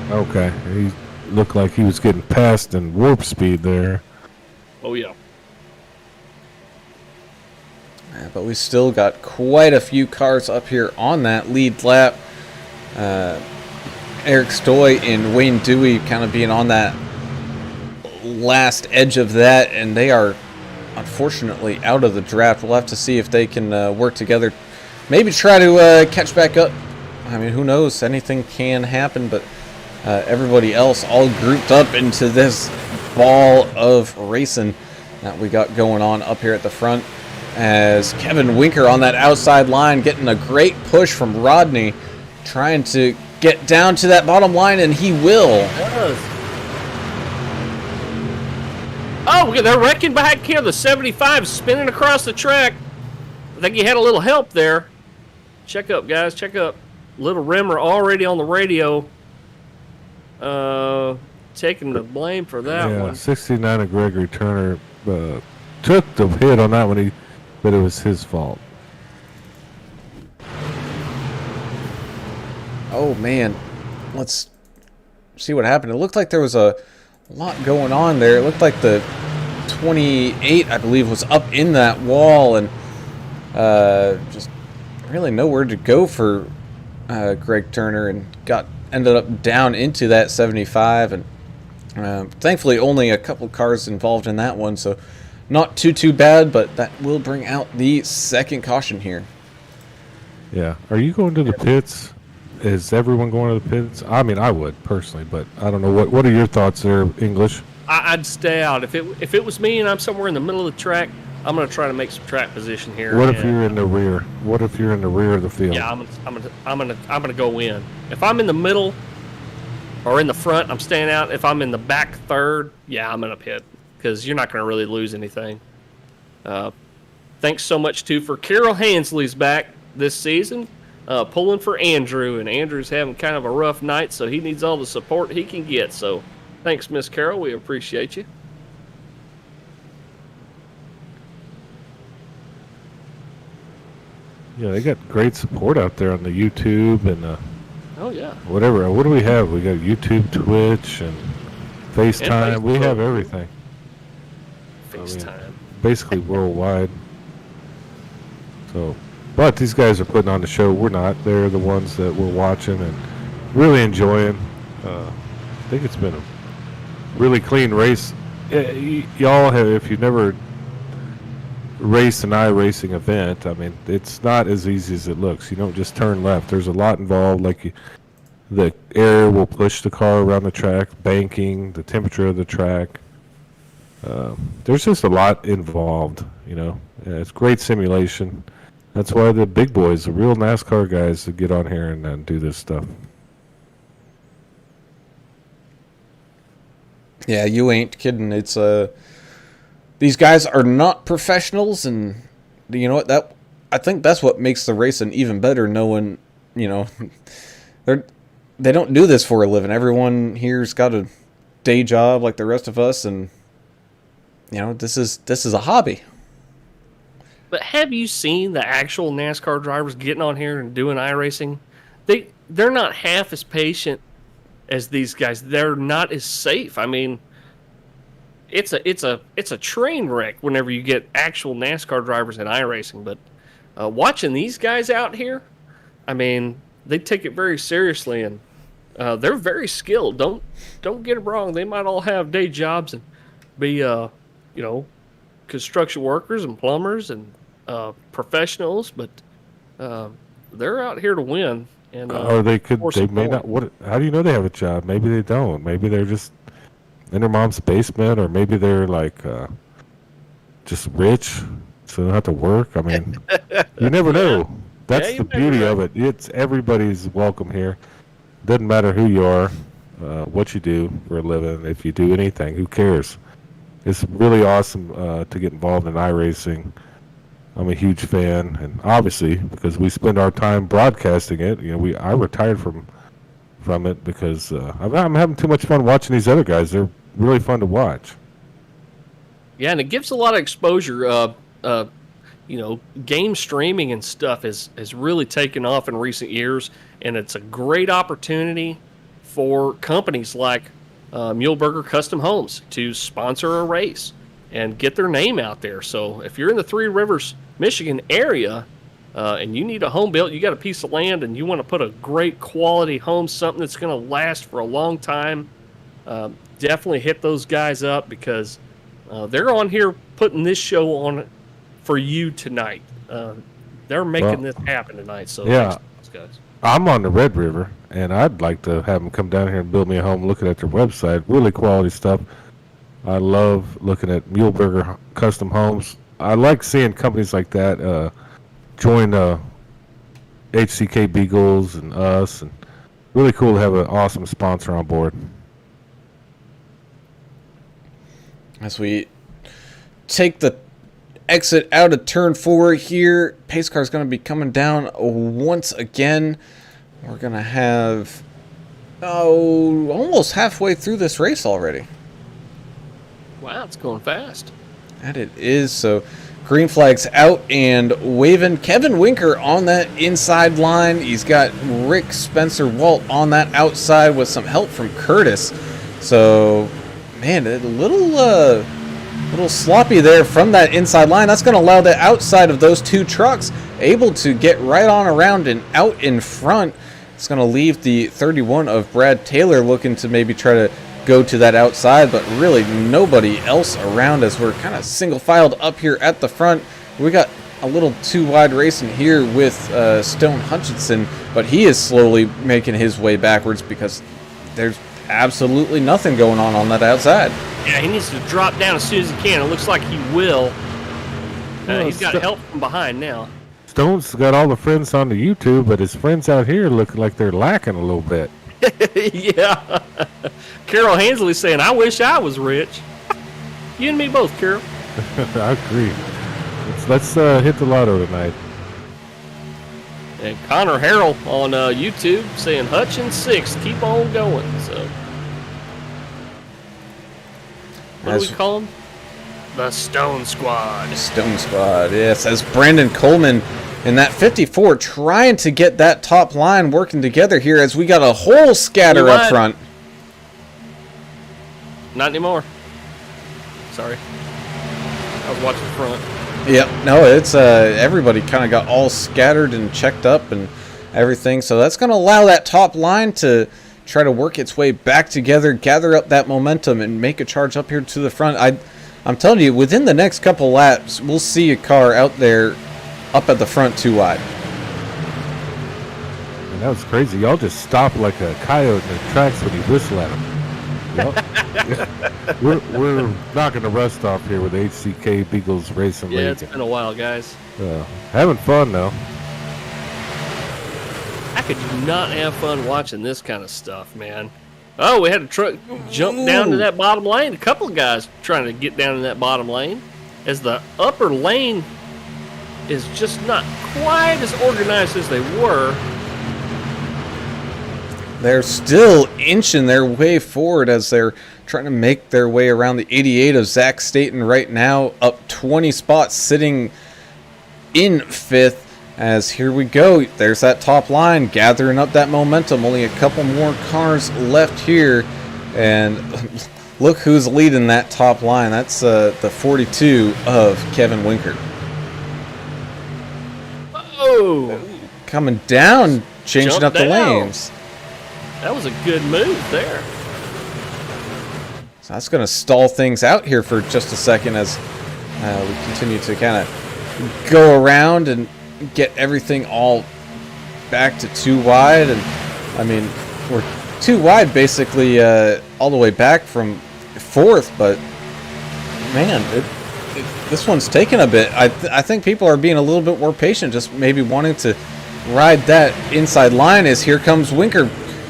Okay, he looked like he was getting past in warp speed there. Oh, yeah. But we still got quite a few cars up here on that lead lap. Eric Stoy and Wayne Dewey kind of being on that last edge of that, and they are unfortunately out of the draft. We'll have to see if they can work together. Maybe try to catch back up. I mean, who knows? Anything can happen, but everybody else all grouped up into this ball of racing that we got going on up here at the front, as Kevin Winker on that outside line getting a great push from Rodney, trying to get down to that bottom line, and he will. Oh, they're wrecking back here. The 75 spinning across the track. I think he had a little help there. Check up, guys. Check up. Little Rimmer already on the radio. Taking the blame for that one. 69 of Gregory Turner took the hit on that one, but it was his fault. Oh, man. Let's see what happened. It looked like there was a lot going on there. It looked like the 28, I believe, was up in that wall and just really nowhere to go for Greg Turner, and ended up down into that 75, and thankfully only a couple cars involved in that one, so not too bad, but that will bring out the second caution here. Yeah. Are you going to the pits? Is everyone going to the pits? I mean, I would personally, but I don't know. What are your thoughts there, English? I'd stay out. If it was me and I'm somewhere in the middle of the track, I'm going to try to make some track position here. What if you're in the rear? What if you're in the rear of the field? Yeah, I'm gonna go in. If I'm in the middle or in the front, I'm staying out. If I'm in the back third, yeah, I'm gonna pit because you're not gonna really lose anything. Thanks so much too for Carol Hansley's back this season, pulling for Andrew, and Andrew's having kind of a rough night, so he needs all the support he can get. So, thanks, Miss Carol. We appreciate you. Yeah, they got great support out there on the YouTube and Oh yeah. whatever. What do we have? We got YouTube, Twitch, and FaceTime. And we Facebook. have everything. FaceTime. Basically worldwide. So, but these guys are putting on the show. We're not. They're the ones that we're watching and really enjoying. I think it's been a really clean race. Y'all have, if you've never raced an iRacing event, I mean, it's not as easy as it looks. You don't just turn left. There's a lot involved. Like the air will push the car around the track, banking, the temperature of the track. There's just a lot involved, you know. It's great simulation. That's why the big boys, the real NASCAR guys, that get on here and do this stuff. Yeah, you ain't kidding. It's these guys are not professionals, and you know what? I think that's what makes the racing even better. Knowing, you know, they don't do this for a living. Everyone here's got a day job like the rest of us, and you know, this is a hobby. But have you seen the actual NASCAR drivers getting on here and doing iRacing? They're not half as patient as these guys. They're not as safe. I mean, it's a train wreck whenever you get actual NASCAR drivers in iRacing. But watching these guys out here, I mean, they take it very seriously, and they're very skilled. Don't get it wrong. They might all have day jobs and be you know, construction workers and plumbers and professionals, but they're out here to win. And or they may not. How do you know they have a job? Maybe they don't. Maybe they're just in their mom's basement, or maybe they're like just rich, so they don't have to work. I mean, you never know. That's the beauty of it. It's everybody's welcome here. Doesn't matter who you are, what you do for a living. If you do anything, who cares? It's really awesome to get involved in iRacing. I'm a huge fan, and obviously because we spend our time broadcasting it, you know, I retired from it because I'm having too much fun watching these other guys. They're really fun to watch. Yeah, and it gives a lot of exposure. You know, game streaming and stuff has really taken off in recent years, and it's a great opportunity for companies like Muehlberger Custom Homes to sponsor a race and get their name out there. So if you're in the Three Rivers, Michigan area, and you need a home built, you got a piece of land, and you want to put a great quality home, something that's going to last for a long time, definitely hit those guys up, because they're on here putting this show on for you tonight. They're making this happen tonight. So yeah, thanks to those guys. I'm on the Red River, and I'd like to have them come down here and build me a home. Looking at their website, really quality stuff. I love looking at Muehlberger Custom Homes. I like seeing companies like that join HCK Beagles and us, and really cool to have an awesome sponsor on board. As we take the exit out of turn 4 here, pace car is going to be coming down once again. We're going to have almost halfway through this race already. Wow, it's going fast. And it is. So green flag's out and waving. Kevin Winker on that inside line. He's got Rick Spencer Walt on that outside with some help from Curtis. So, man, a little little sloppy there from that inside line. That's going to allow the outside of those two trucks able to get right on around and out in front. It's going to leave the 31 of Brad Taylor looking to maybe try to go to that outside, but really nobody else around as we're kind of single filed up here at the front. We got a little too wide racing here with Stone Hutchinson, but he is slowly making his way backwards because there's absolutely nothing going on that outside. Yeah, he needs to drop down as soon as he can. It looks like he will. He's got help from behind now. Stone's got all the friends on the YouTube, but his friends out here look like they're lacking a little bit. Yeah. Carol Hansley saying, I wish I was rich. You and me both, Carol. I agree. Let's hit the lotto tonight. And Connor Harrell on YouTube saying Hutchins 6, keep on going. So, what do we call them? The Stone Squad. Stone Squad, yes. As Brandon Coleman in that 54 trying to get that top line working together here as we got a whole scatter up front. Not anymore. Sorry. I was watching front. Yep, no, it's everybody kind of got all scattered and checked up and everything. So that's going to allow that top line to try to work its way back together, gather up that momentum, and make a charge up here to the front. I'm telling you, within the next couple laps, we'll see a car out there up at the front too wide. And that was crazy. Y'all just stopped like a coyote in the tracks when you whistle at him. We're knocking the rust off here with HCK Beagles Racing League. Yeah, it's been a while, guys. Having fun, though. How could you not have fun watching this kind of stuff, man? Oh, we had a truck jump down to that bottom lane. A couple of guys trying to get down in that bottom lane as the upper lane is just not quite as organized as they were. They're still inching their way forward as they're trying to make their way around the 88 of Zach Staten right now, up 20 spots, sitting in 5th. As here we go, there's that top line gathering up that momentum. Only a couple more cars left here, and look who's leading that top line. That's the 42 of Kevin Winker. Oh, coming down, changing up the lanes. That was a good move there. So that's going to stall things out here for just a second as we continue to kind of go around and get everything all back to too wide. And I mean, we're too wide basically all the way back from 4th, but man, this one's taken a bit. I think people are being a little bit more patient, just maybe wanting to ride that inside line as here comes Winker.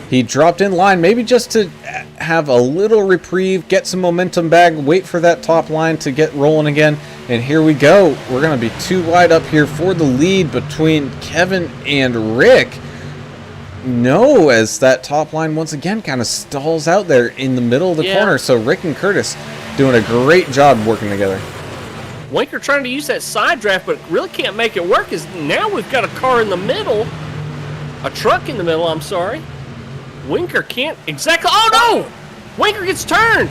He dropped in line, maybe just to have a little reprieve, get some momentum back, wait for that top line to get rolling again. And here we go. We're going to be too wide up here for the lead between Kevin and Rick. No, as that top line once again kind of stalls out there in the middle of the corner. So Rick and Curtis doing a great job working together. Winker trying to use that side draft, but really can't make it work. Is now we've got a car in the middle, a truck in the middle, I'm sorry. Winker can't exactly. Oh no! Winker gets turned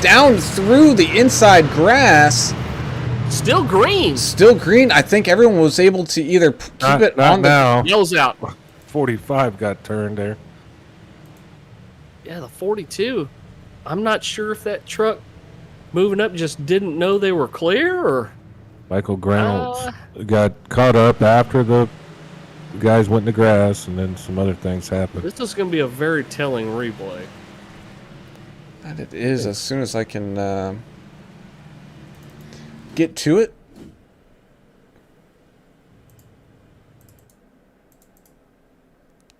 down through the inside grass. Still green. Still green. I think everyone was able to either keep it on now. Yells out. 45 got turned there. Yeah, the 42. I'm not sure if that truck moving up just didn't know they were clear, or Michael Reynolds got caught up after the guys went in the grass, and then some other things happened. This is going to be a very telling replay. And it is, as soon as I can get to it.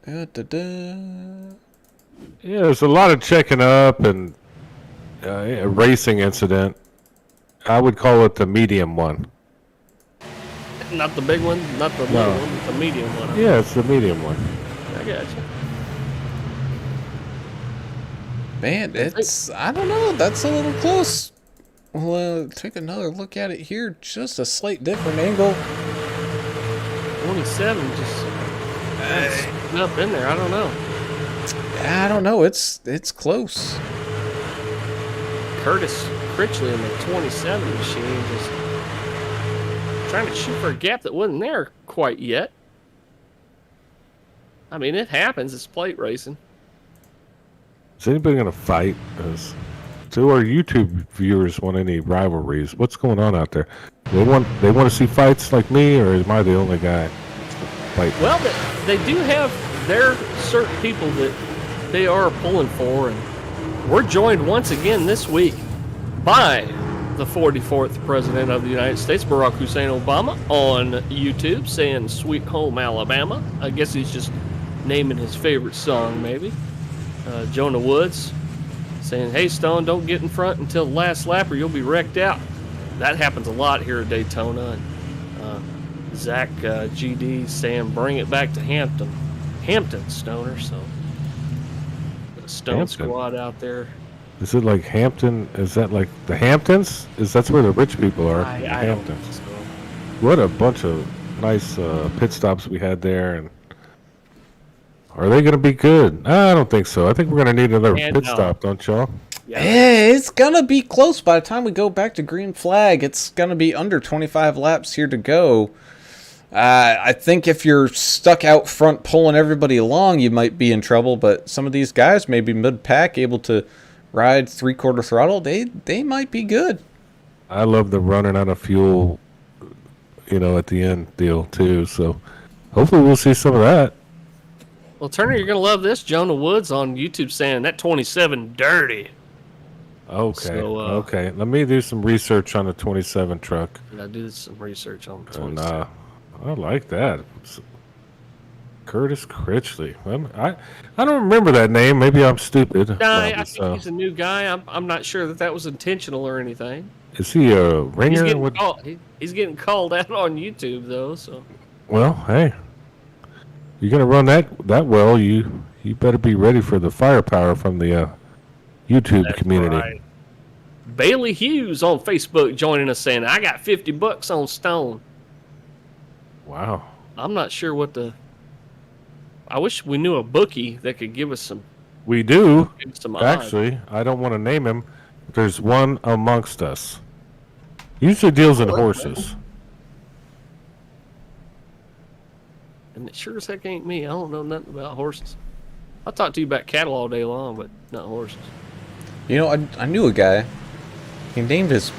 Yeah, there's a lot of checking up and a racing incident. I would call it the medium one. Not the big one, not the little one, the medium one. Yeah, it's the medium one. I got you. Man, it's, I don't know, that's a little close. We'll take another look at it here, just a slight different angle. 27 just up in there, I don't know. I don't know, it's close. Curtis Critchley in the 27 machine, just trying to shoot for a gap that wasn't there quite yet. I mean, it happens. It's plate racing. Is anybody going to fight? Do our YouTube viewers want any rivalries? What's going on out there? They want to see fights like me, or am I the only guy? Fight? Well, they do have their certain people that they are pulling for, and we're joined once again this week by the 44th President of the United States, Barack Hussein Obama, on YouTube, saying "Sweet Home Alabama." I guess he's just naming his favorite song, maybe. Jonah Woods saying, "Hey, Stone, don't get in front until the last lap or you'll be wrecked out." That happens a lot here at Daytona. And Zach GD saying, "Bring it back to Hampton, Stoner." So the Stone Hampton squad out there. Is it like Hampton? Is that like the Hamptons? That's where the rich people are. I Hamptons. don't think so. What a bunch of nice pit stops we had there. And are they going to be good? I don't think so. I think we're going to need another pit stop, don't y'all? Yeah. Hey, it's gonna be close by the time we go back to green flag. It's gonna be under 25 laps here to go. I think if you're stuck out front pulling everybody along, you might be in trouble. But some of these guys, maybe mid-pack, able to ride 3/4 throttle, they might be good. I love the running out of fuel, at the end deal too. So hopefully we'll see some of that. Well, Turner, you're going to love this. Jonah Woods on YouTube saying that 27 dirty. Okay. So, okay. Let me do some research on the 27 truck. I do some research on the And 27. I like that. Curtis Critchley. Well, I don't remember that name. Maybe I'm stupid. I think he's a new guy. I'm not sure that was intentional or anything. Is he a ringer? He's getting called out on YouTube though. So. Well, hey, you're gonna run that well. You better be ready for the firepower from the YouTube community. Right. Bailey Hughes on Facebook joining us saying, "I got $50 on Stone." Wow. I'm not sure what I wish we knew a bookie that could give us some. We do. Some odds. Actually, I don't want to name him. There's one amongst us. Usually deals in horses. And it sure as heck ain't me. I don't know nothing about horses. I'll talk to you about cattle all day long, but not horses. I knew a guy. He named his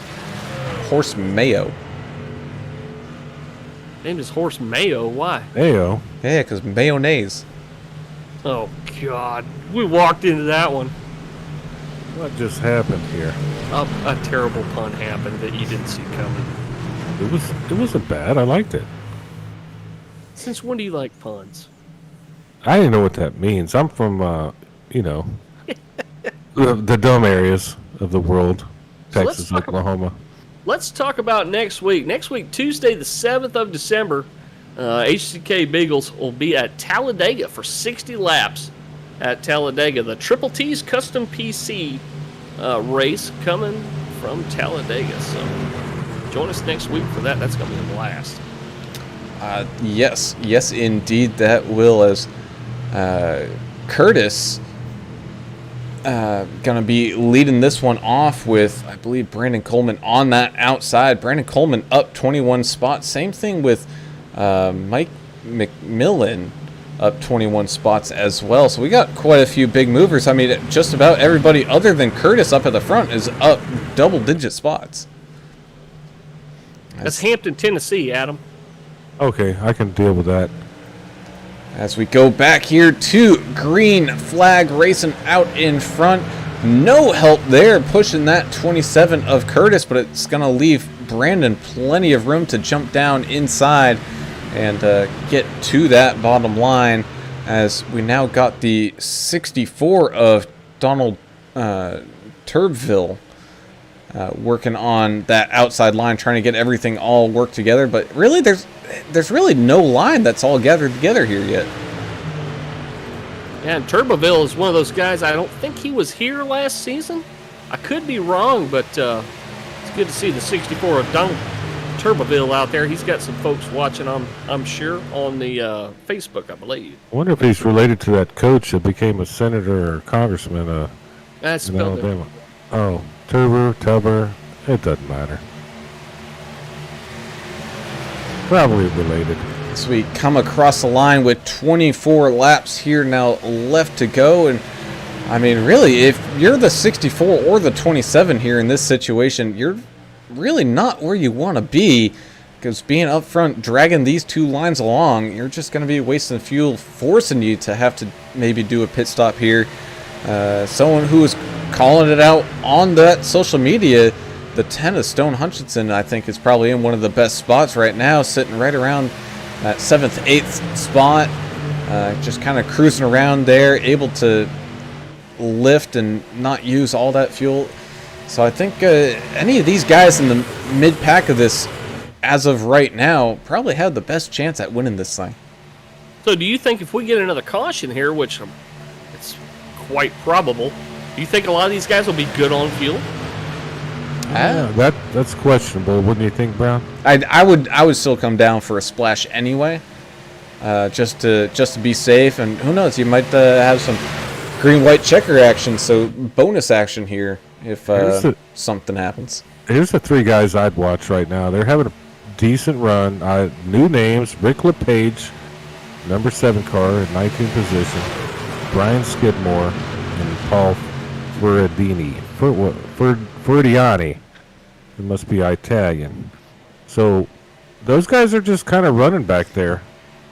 horse Mayo. Named his horse Mayo. Why? Ayo. Yeah, because mayonnaise. Oh, God. We walked into that one. What just happened here? A terrible pun happened that you didn't see coming. It wasn't bad. I liked it. Since when do you like puns? I didn't know what that means. I'm from, the dumb areas of the world. So Texas, Oklahoma. Let's talk about next week. Next week, Tuesday, the 7th of December, HCK Beagles will be at Talladega for 60 laps at Talladega. The Triple T's Custom PC race coming from Talladega. So join us next week for that. That's going to be a blast. Yes, indeed, that will. As Curtis going to be leading this one off with, I believe, Brandon Coleman on that outside. Brandon Coleman up 21 spots. Same thing with Mike McMillan up 21 spots as well. So we got quite a few big movers. I mean, just about everybody other than Curtis up at the front is up double-digit spots. That's Hampton, Tennessee, Adam. Okay, I can deal with that. As we go back here to green flag racing out in front. No help there pushing that 27 of Curtis, but it's going to leave Brandon plenty of room to jump down inside and get to that bottom line, as we now got the 64 of Donald Turbeville working on that outside line, trying to get everything all worked together. But really, there's really no line that's all gathered together here yet. Yeah, and Turbeville is one of those guys. I don't think he was here last season. I could be wrong, but it's good to see the 64 of Donald Turbeville out there. He's got some folks watching, I'm sure, on the Facebook, I believe. I wonder if he's related to that coach that became a senator or congressman That's in Alabama. Oh, Tubber, it doesn't matter. Probably related. So we come across the line with 24 laps here now left to go. And I mean, really, if you're the 64 or the 27 here in this situation, you're really not where you want to be, because being up front, dragging these two lines along, you're just going to be wasting fuel, forcing you to have to maybe do a pit stop here. Someone who is calling it out on that social media, the 10 of Stone Hutchinson, I think, is probably in one of the best spots right now, sitting right around that 7th, 8th spot, just kind of cruising around there, able to lift and not use all that fuel. So I think any of these guys in the mid-pack of this, as of right now, probably have the best chance at winning this thing. So do you think if we get another caution here, which it's quite probable, do you think a lot of these guys will be good on fuel? That's questionable. Wouldn't you think, Brown? I would still come down for a splash anyway, just to be safe. And who knows, you might have some green-white checker action, so bonus action here if something happens. Here's the three guys I'd watch right now. They're having a decent run. New names: Rick LePage, number 7 car in 19th position, Brian Skidmore, and Paul Ferradiani. It must be Italian. So those guys are just kind of running back there,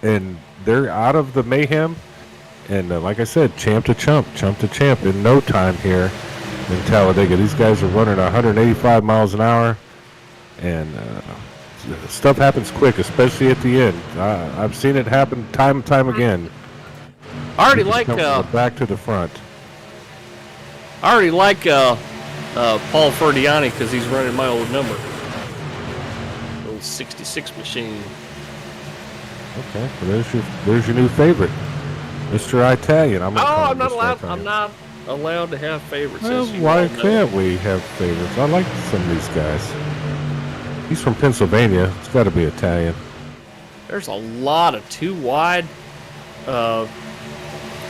and they're out of the mayhem. And like I said, champ to champ in no time here in Talladega. These guys are running 185 miles an hour, and stuff happens quick, especially at the end. I've seen it happen time and time again. I already like from the back to the front. Paul Ferradiani because he's running my old number, old 66 machine. Okay, well, there's your new favorite, Mr. Italian. I'm not allowed. I'm not allowed to have favorites. Well, why can't we have favorites? I like some of these guys. He's from Pennsylvania. It's got to be Italian. There's a lot of too wide.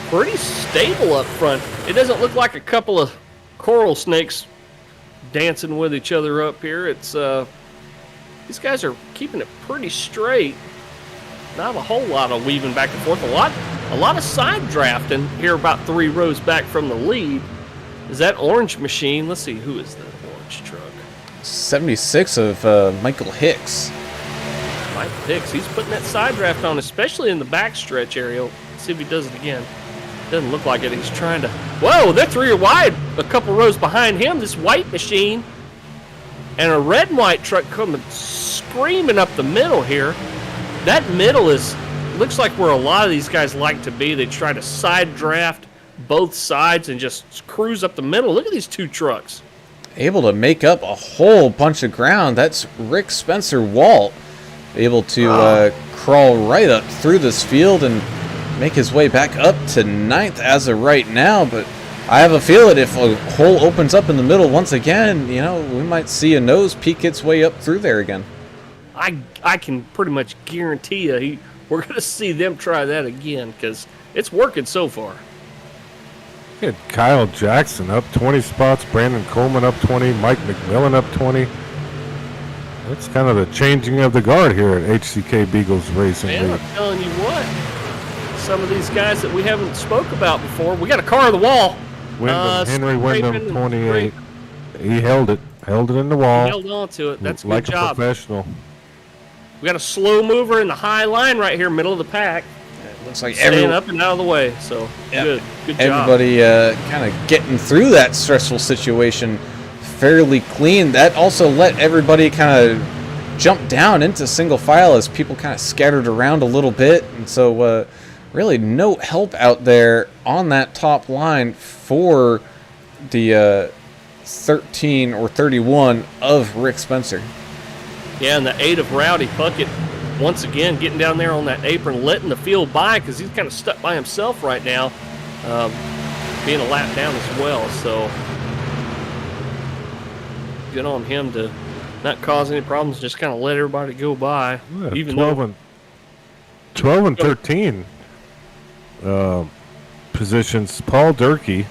Pretty stable up front. It doesn't look like a couple of coral snakes dancing with each other up here. It's these guys are keeping it pretty straight. Not a whole lot of weaving back and forth. A lot of side drafting here, about 3 rows back from the lead. Is that orange machine? Let's see, who is the orange truck? 76 of Michael Hicks. Mike Hicks, he's putting that side draft on, especially in the backstretch area. Let's see if he does it again. Doesn't look like it. He's trying to. Whoa, they're 3 wide, a couple rows behind him. This white machine and a red and white truck coming screaming up the middle here. That middle looks like where a lot of these guys like to be. They try to side draft both sides and just cruise up the middle. Look at these 2 trucks. Able to make up a whole bunch of ground. That's Rick Spencer Walt, able to crawl right up through this field and make his way back up to 9th as of right now. But I have a feeling if a hole opens up in the middle once again, we might see a nose peek its way up through there again. I can pretty much guarantee you we're going to see them try that again because it's working so far. Look at Kyle Jackson up 20 spots, Brandon Coleman up 20, Mike McMillan up 20. That's kind of the changing of the guard here at HCK Beagles Racing. Man, I'm telling you what, some of these guys that we haven't spoke about before, we got a car on the wall. Henry Wyndham, 28. He held it in the wall. He held on to it. That's a like good job. A professional. We got a slow mover in the high line right here, middle of the pack. It looks like staying up and out of the way. So good job. Everybody kind of getting through that stressful situation fairly clean. That also let everybody kind of jump down into single file as people kind of scattered around a little bit, and so really no help out there on that top line for the 13 or 31 of Rick Spencer. Yeah, and the 8 of Rowdy Puckett, once again, getting down there on that apron, letting the field by because he's kind of stuck by himself right now, being a lap down as well. So good on him to not cause any problems, just kind of let everybody go by. Yeah, even 12 and 13 positions. Paul Durkee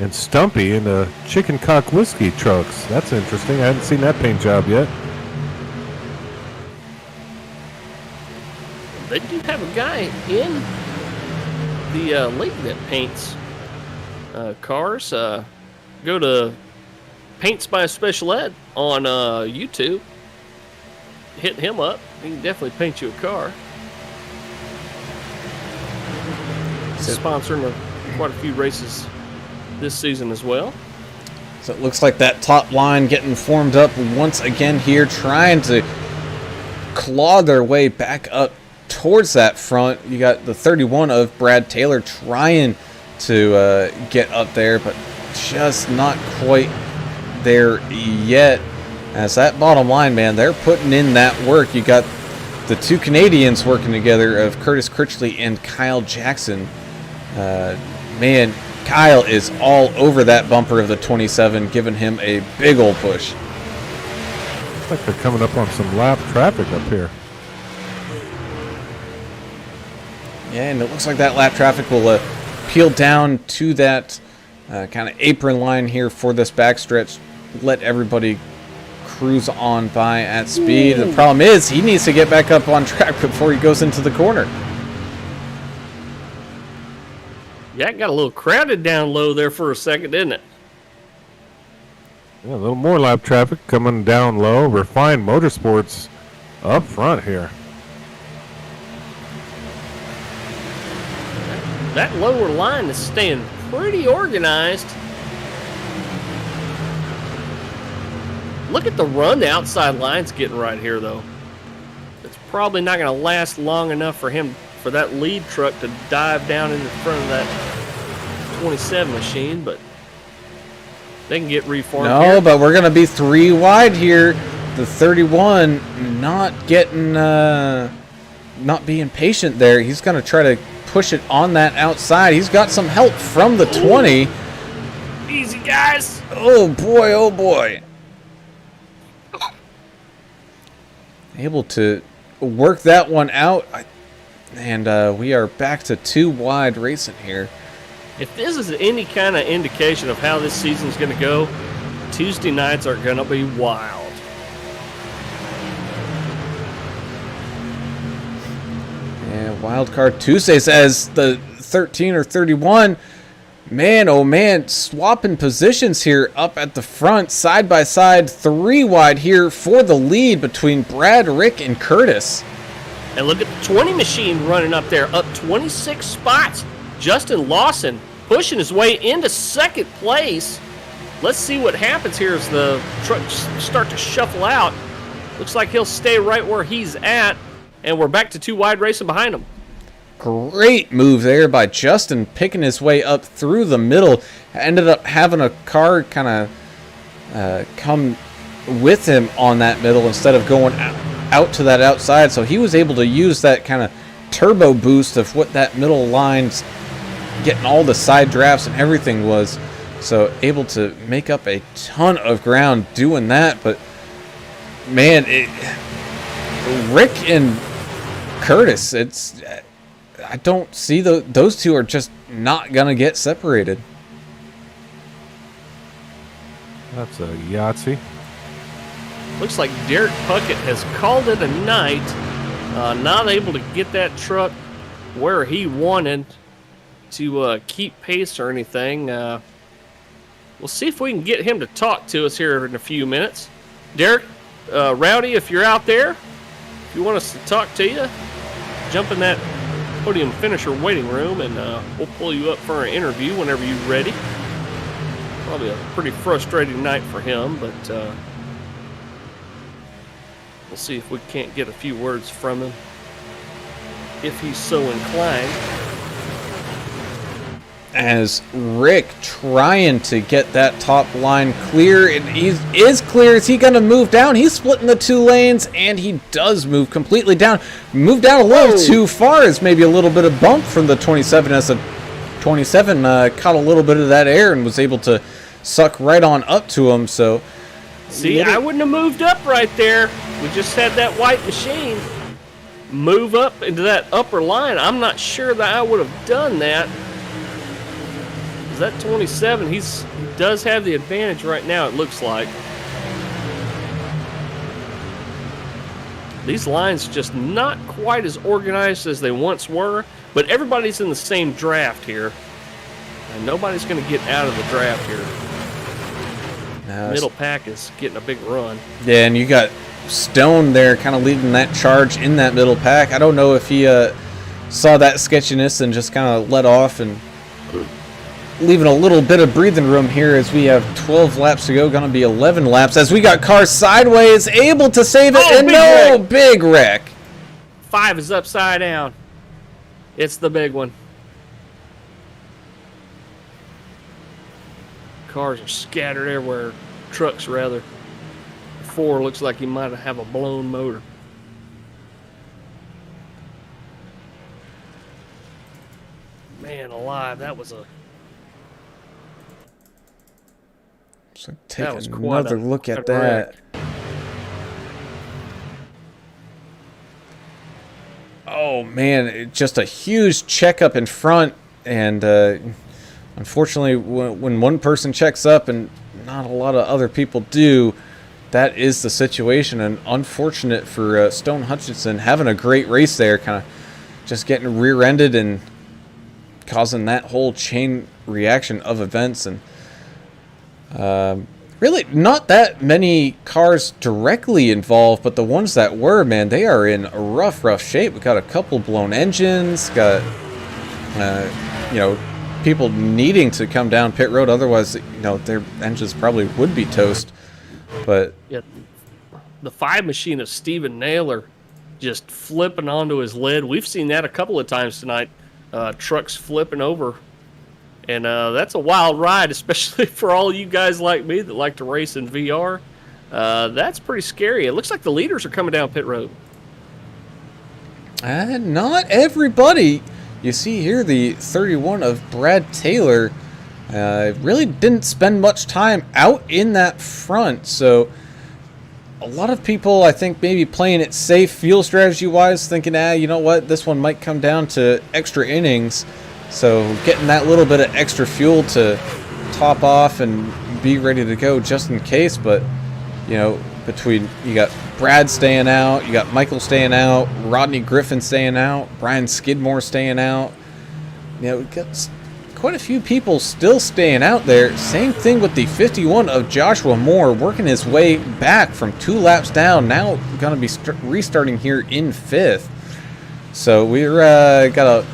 And Stumpy in the chicken cock whiskey trucks. That's interesting. I haven't seen that paint job yet. They do have a guy in the league that paints cars. Go to Paints by Special Ed on YouTube. Hit him up. He can definitely paint you a car. Sponsoring quite a few races this season as well. So it looks like that top line getting formed up once again here, trying to claw their way back up towards that front. You got the 31 of Brad Taylor trying to get up there, but just not quite there yet. As that bottom line, man, they're putting in that work. You got the two Canadians working together of Curtis Critchley and Kyle Jackson. Man, Kyle is all over that bumper of the 27, giving him a big old push. Looks like they're coming up on some lap traffic up here. Yeah, and it looks like that lap traffic will peel down to that kind of apron line here for this backstretch. Let everybody cruise on by at speed. The problem is he needs to get back up on track before he goes into the corner. Yeah, it got a little crowded down low there for a second, didn't it? Yeah, a little more lap traffic coming down low. Refined Motorsports up front here. That lower line is staying pretty organized. Look at the run the outside line's getting right here, though. It's probably not going to last long enough for that lead truck to dive down in the front of that 27 machine, but they can get reformed. No, here. but we're going to be 3 wide here. The 31 not getting, not being patient there. He's going to try to push it on that outside. He's got some help from the 20. Easy, guys. Oh, boy, oh, boy. Able to work that one out. And we are back to 2 wide racing here. If this is any kind of indication of how this season's going to go, Tuesday nights are going to be wild. And Wild Card Tuesday says the 13 or 31. Man, oh man, swapping positions here up at the front, side by side, 3 wide here for the lead between Brad, Rick, and Curtis. And look at the 20 machine running up there, up 26 spots. Justin Lawson pushing his way into second place. Let's see what happens here as the trucks start to shuffle out. Looks like he'll stay right where he's at, and we're back to 2 wide racing behind him. Great move there by Justin, picking his way up through the middle. Ended up having a car kind of come with him on that middle instead of going out to that outside. So he was able to use that kind of turbo boost of what that middle line's getting all the side drafts and everything was. So able to make up a ton of ground doing that. But man, Rick and Curtis, I don't see those two are just not going to get separated. That's a Yahtzee. Looks like Derek Puckett has called it a night. Not able to get that truck where he wanted to keep pace or anything. We'll see if we can get him to talk to us here in a few minutes. Derek, Rowdy, if you're out there, if you want us to talk to you, jump in that podium finisher waiting room and we'll pull you up for an interview whenever you're ready. Probably a pretty frustrating night for him, but we'll see if we can't get a few words from him if he's so inclined. As Rick trying to get that top line clear, and he is clear. Is he going to move down? He's splitting the 2 lanes, and he does move completely down. Moved down a little too far, as maybe a little bit of bump from the 27, as the 27 caught a little bit of that air and was able to suck right on up to him. So, see, I wouldn't have moved up right there. We just had that white machine move up into that upper line. I'm not sure that I would have done that. Is that 27? He does have the advantage right now, it looks like. These lines just not quite as organized as they once were, but everybody's in the same draft here. And nobody's going to get out of the draft here. Middle pack is getting a big run. Yeah, and you got Stone there kind of leading that charge in that middle pack. I don't know if he saw that sketchiness and just kind of let off and leaving a little bit of breathing room here as we have 12 laps to go. Going to be 11 laps as we got cars sideways, able to save it, and no, big wreck. 5 is upside down. It's the big one. Cars are scattered everywhere. Trucks, rather. 4 looks like he might have a blown motor. Man alive, that was a... So take another look at that. Oh, man, just a huge checkup in front. And unfortunately, when one person checks up and not a lot of other people do, that is the situation. And unfortunate for Stone Hutchinson, having a great race there, kind of just getting rear-ended and causing that whole chain reaction of events. And really not that many cars directly involved, but the ones that were, man, they are in a rough shape. We got a couple blown engines, got people needing to come down pit road, otherwise their engines probably would be toast. But yeah, the 5 machine of Steven Naylor just flipping onto his lid. We've seen that a couple of times tonight. Trucks flipping over. And that's a wild ride, especially for all you guys like me that like to race in VR. That's pretty scary. It looks like the leaders are coming down pit road. Not everybody. You see here the 31 of Brad Taylor really didn't spend much time out in that front. So a lot of people, I think, maybe playing it safe fuel strategy-wise, thinking, you know what, this one might come down to extra innings. So getting that little bit of extra fuel to top off and be ready to go just in case. But, between you got Brad staying out, you got Michael staying out, Rodney Griffin staying out, Brian Skidmore staying out. We got quite a few people still staying out there. Same thing with the 51 of Joshua Moore, working his way back from 2 laps down. Now going to be restarting here in 5th. So we're got a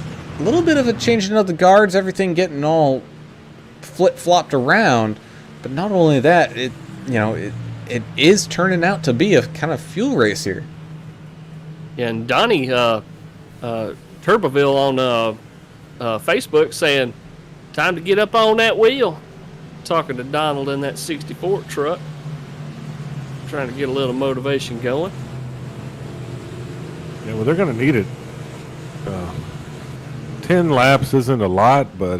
little bit of a changing of the guards, everything getting all flip-flopped around. But not only that, it is turning out to be a kind of fuel race here. Yeah, and Donnie Turboville on Facebook saying, time to get up on that wheel. Talking to Donald in that 64 truck. Trying to get a little motivation going. Yeah, well, they're going to need it. 10 laps isn't a lot, but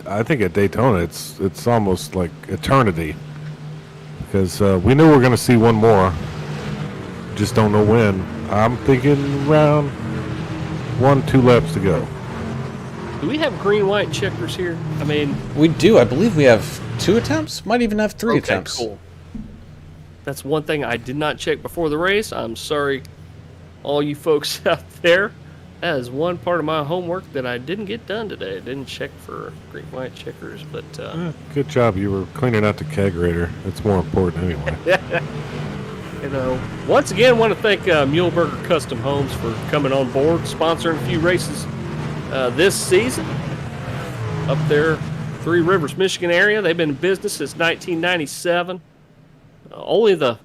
I think at Daytona it's almost like eternity. Because we knew we were going to see one more. Just don't know when. I'm thinking around 1-2 laps to go. Do we have green-white checkers here? I mean... We do. I believe we have 2 attempts. Might even have 3 attempts. Cool. That's one thing I did not check before the race. I'm sorry, all you folks out there. That is one part of my homework that I didn't get done today. I didn't check for green-white checkers, but... good job. You were cleaning out the kegerator. It's more important anyway. Once again, want to thank Muehlberger Custom Homes for coming on board, sponsoring a few races this season up there, Three Rivers, Michigan area. They've been in business since 1997. Only the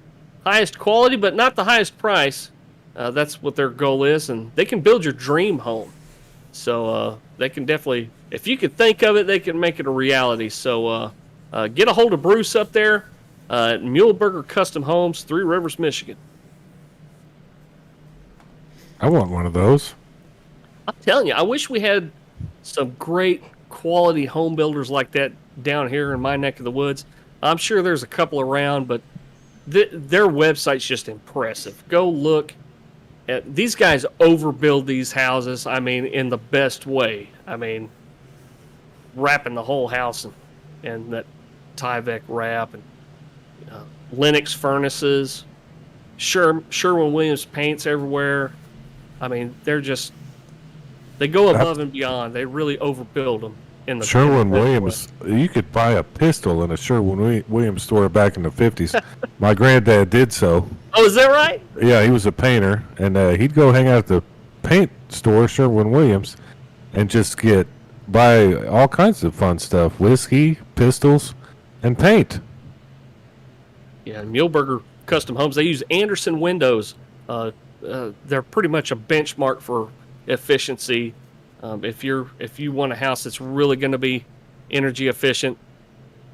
highest quality, but not the highest price. That's what their goal is, and they can build your dream home. So they can definitely, if you could think of it, they can make it a reality. So get a hold of Bruce up there at Muehlberger Custom Homes, Three Rivers, Michigan. I want one of those. I'm telling you, I wish we had some great quality home builders like that down here in my neck of the woods. I'm sure there's a couple around, but their website's just impressive. Go look. These guys overbuild these houses, I mean, in the best way. I mean, wrapping the whole house and that Tyvek wrap and Lennox furnaces, Sherwin-Williams paints everywhere. I mean, they go above and beyond. They really overbuild them in the Sherwin-Williams. You could buy a pistol in a Sherwin-Williams store back in the 50s. My granddad did so. Oh, is that right? Yeah, he was a painter, and he'd go hang out at the paint store, Sherwin-Williams, and just buy all kinds of fun stuff: whiskey, pistols, and paint. Yeah, Muehlberger Custom Homes. They use Anderson windows. They're pretty much a benchmark for efficiency. If you want a house that's really going to be energy efficient,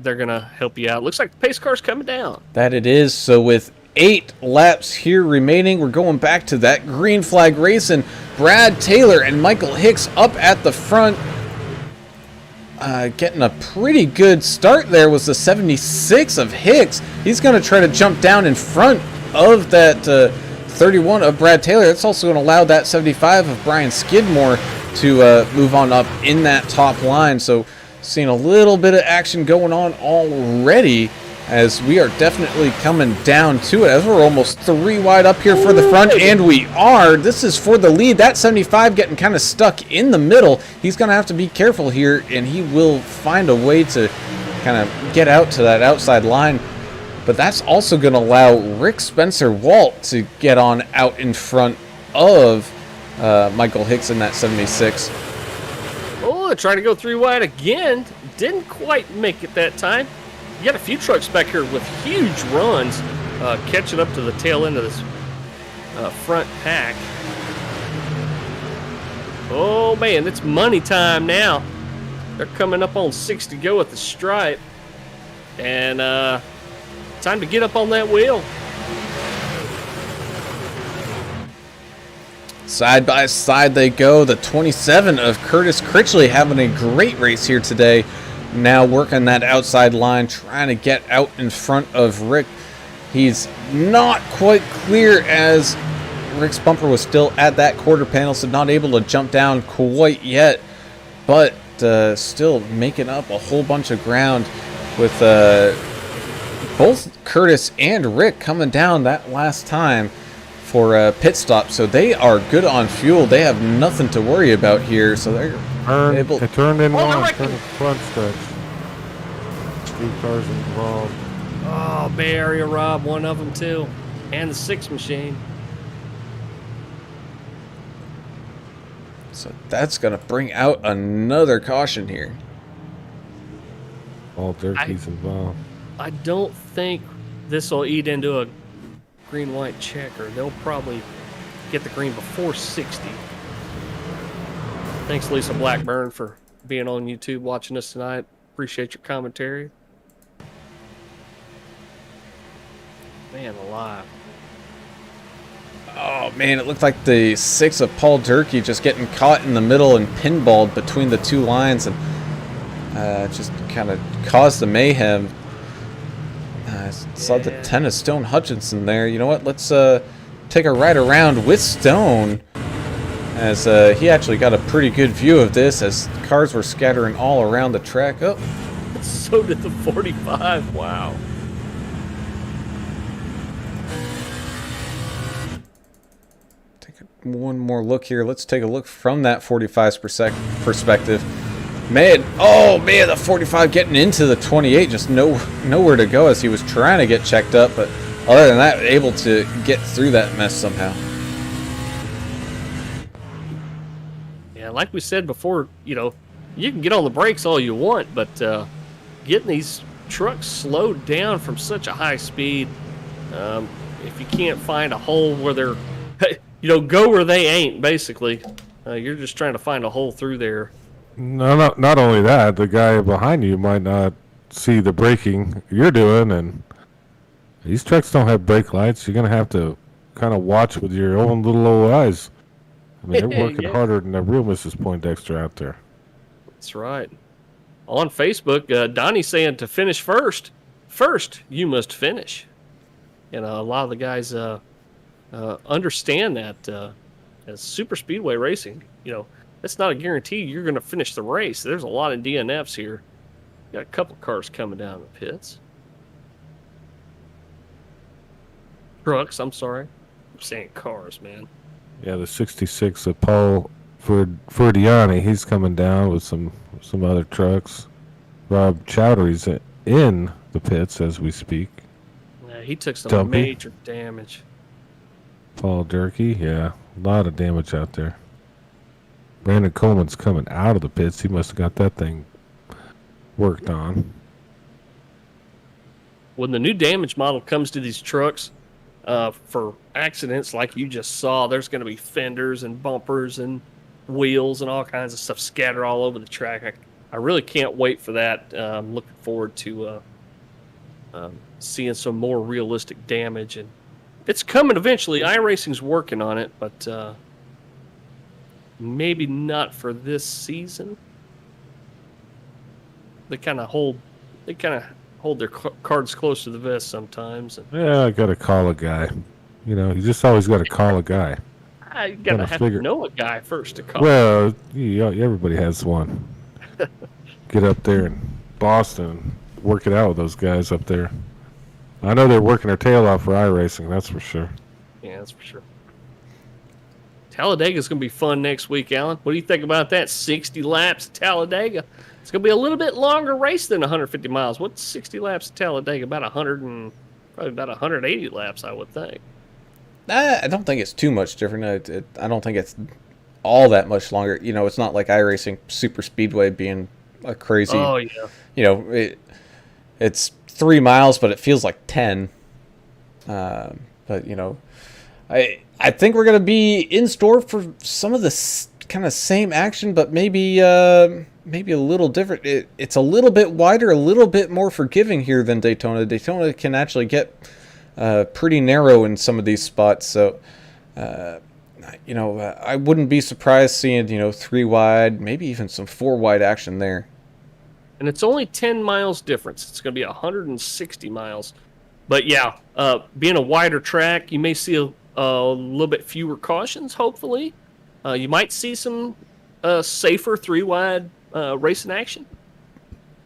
they're going to help you out. Looks like the pace car's coming down. That it is. So with 8 laps here remaining, we're going back to that green flag race, and Brad Taylor and Michael Hicks up at the front. Getting a pretty good start there was the 76 of Hicks. He's going to try to jump down in front of that 31 of Brad Taylor. That's also going to allow that 75 of Brian Skidmore to move on up in that top line. So seeing a little bit of action going on already, as we are definitely coming down to it, as we're almost 3 wide up here for the front, and we are. This is for the lead. That 75 getting kind of stuck in the middle. He's going to have to be careful here, and he will find a way to kind of get out to that outside line. But that's also going to allow Rick Spencer-Walt to get on out in front of Michael Hicks in that 76. Oh, trying to go 3 wide again. Didn't quite make it that time. You got a few trucks back here with huge runs, catching up to the tail end of this front pack. Oh man, it's money time now. They're coming up on 6 to go at the stripe, and time to get up on that wheel. Side by side they go. The 27 of Curtis Critchley having a great race here today. Now working that outside line, trying to get out in front of Rick. He's not quite clear, as Rick's bumper was still at that quarter panel, so not able to jump down quite yet, but still making up a whole bunch of ground with both Curtis and Rick coming down that last time for a pit stop. So they are good on fuel. They have nothing to worry about here, so they're able to turn in Oh, one, they're turn the front stretch. 2 cars involved. Oh, Bay Area Rob, one of them too, and the 6 machine. So that's going to bring out another caution here. All Durkee's involved. I don't think this will eat into a green-white checker. They'll probably get the green before 60. Thanks, Lisa Blackburn, for being on YouTube watching us tonight. Appreciate your commentary. Man alive. Oh man, it looked like the 6 of Paul Durkee just getting caught in the middle and pinballed between the 2 lines, and just kind of caused the mayhem. I saw the 10 of Stone Hutchinson there. You know what? Let's take a ride around with Stone, as he actually got a pretty good view of this as cars were scattering all around the track. Oh, So did the 45. Wow. take one more look here. Let's take a look from that 45's perspective. Man, oh man, the 45 getting into the 28, just nowhere to go as he was trying to get checked up, but other than that, able to get through that mess somehow. Yeah, like we said before, you know, you can get on the brakes all you want, but getting these trucks slowed down from such a high speed, if you can't find a hole where they're, you know, go where they ain't, basically. You're just trying to find a hole through there. No, not only that, the guy behind you might not see the braking you're doing, and these trucks don't have brake lights. You're going to have to kind of watch with your own little old eyes. I mean, they're working Yeah. harder than the real Mrs. Poindexter out there. That's right. On Facebook, Donnie's saying to finish first, you must finish. And a lot of the guys understand that as super speedway racing. You know, that's not a guarantee you're going to finish the race. There's a lot of DNFs here. Got a couple cars coming down the pits. Trucks, I'm sorry. I'm saying cars, man. Yeah, the 66 of Paul Ferdiani, he's coming down with some other trucks. Rob Chowdhury's in the pits as we speak. Yeah, he took some Dumpy. major damage. Paul Durkee, yeah, a lot of damage out there. Brandon Coleman's coming out of the pits. He must have got that thing worked on. When the new damage model comes to these trucks, for accidents like you just saw, there's going to be fenders and bumpers and wheels and all kinds of stuff scattered all over the track. I really can't wait for that. I'm looking forward to seeing some more realistic damage, and it's coming eventually. iRacing's working on it, but maybe not for this season. They kind of hold their cards close to the vest sometimes. And Yeah, I got to call a guy. You know, you just always got to call a guy. I gotta have to know a guy first to call. Well, everybody has one. Get up there in Boston, work it out with those guys up there. I know they're working their tail off for iRacing, that's for sure. Yeah, that's for sure. Talladega's going to be fun next week, Alan. What do you think about that? 60 laps at Talladega. It's going to be a little bit longer race than 150 miles. What's 60 laps at Talladega? About 180 laps, I would think. I don't think it's too much different. I don't think it's all that much longer. You know, it's not like iRacing Super Speedway being a crazy. Oh, yeah. You know, it's 3 miles, but it feels like 10. But you know, I think we're gonna be in store for some of the kind of same action, but maybe a little different. It's a little bit wider, a little bit more forgiving here than Daytona. Daytona can actually get pretty narrow in some of these spots, so you know, I wouldn't be surprised seeing, you know, 3 wide, maybe even some 4 wide action there. And it's only 10 miles difference. It's going to be 160 miles. But yeah, being a wider track, you may see a little bit fewer cautions, hopefully. You might see some safer 3 wide racing action.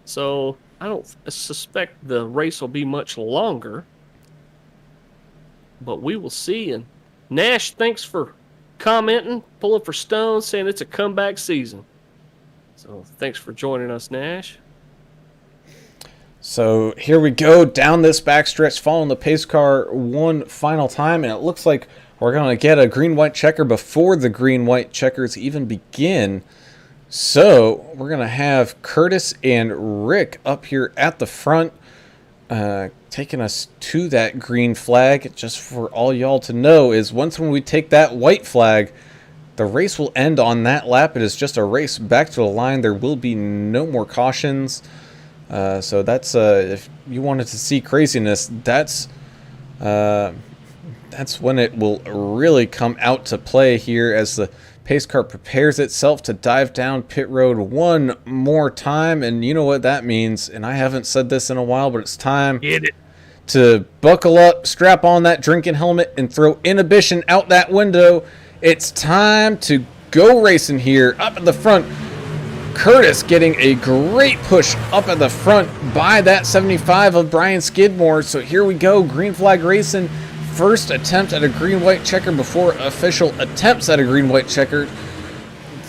So I don't suspect the race will be much longer. But we will see. And Nash, thanks for commenting, pulling for stones, saying it's a comeback season. So thanks for joining us, Nash. So here we go down this backstretch, following the pace car one final time, and it looks like we're going to get a green-white checker before the green-white checkers even begin. So we're going to have Curtis and Rick up here at the front, taking us to that green flag. Just for all y'all to know is when we take that white flag, the race will end on that lap. It is just a race back to the line. There will be no more cautions. So that's if you wanted to see craziness, that's when it will really come out to play here as the pace car prepares itself to dive down pit road one more time. And you know what that means, and I haven't said this in a while, but it's time to buckle up, strap on that drinking helmet, and throw inhibition out that window. It's time to go racing here up at the front. Curtis getting a great push up at the front by that 75 of Brian Skidmore. So here we go, green flag racing. First attempt at a green-white checker before official attempts at a green-white checker.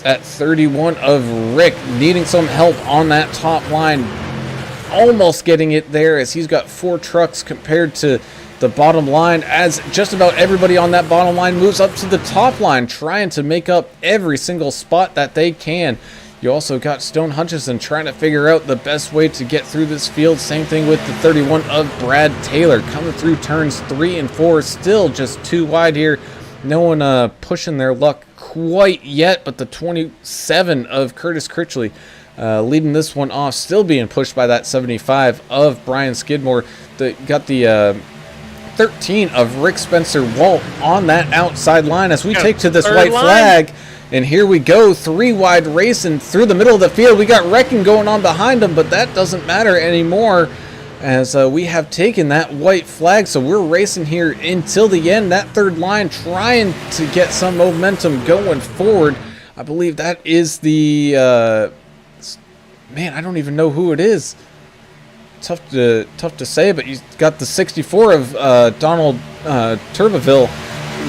At 31 of Rick, needing some help on that top line. Almost getting it there as he's got 4 trucks compared to the bottom line, as just about everybody on that bottom line moves up to the top line, trying to make up every single spot that they can. You also got Stone Hutchinson trying to figure out the best way to get through this field. Same thing with the 31 of Brad Taylor, coming through turns 3 and 4. Still just 2 wide here. No one pushing their luck quite yet, but the 27 of Curtis Critchley leading this one off, still being pushed by that 75 of Brian Skidmore. Got the 13 of Rick Spencer Walt on that outside line as we take to this white flag. And here we go, 3 wide racing through the middle of the field. We got wrecking going on behind them, but that doesn't matter anymore as we have taken that white flag. So we're racing here until the end. That third line trying to get some momentum going forward. I believe that is the man. I don't even know who it is. Tough to say, but you got the 64 of Donald Turbeville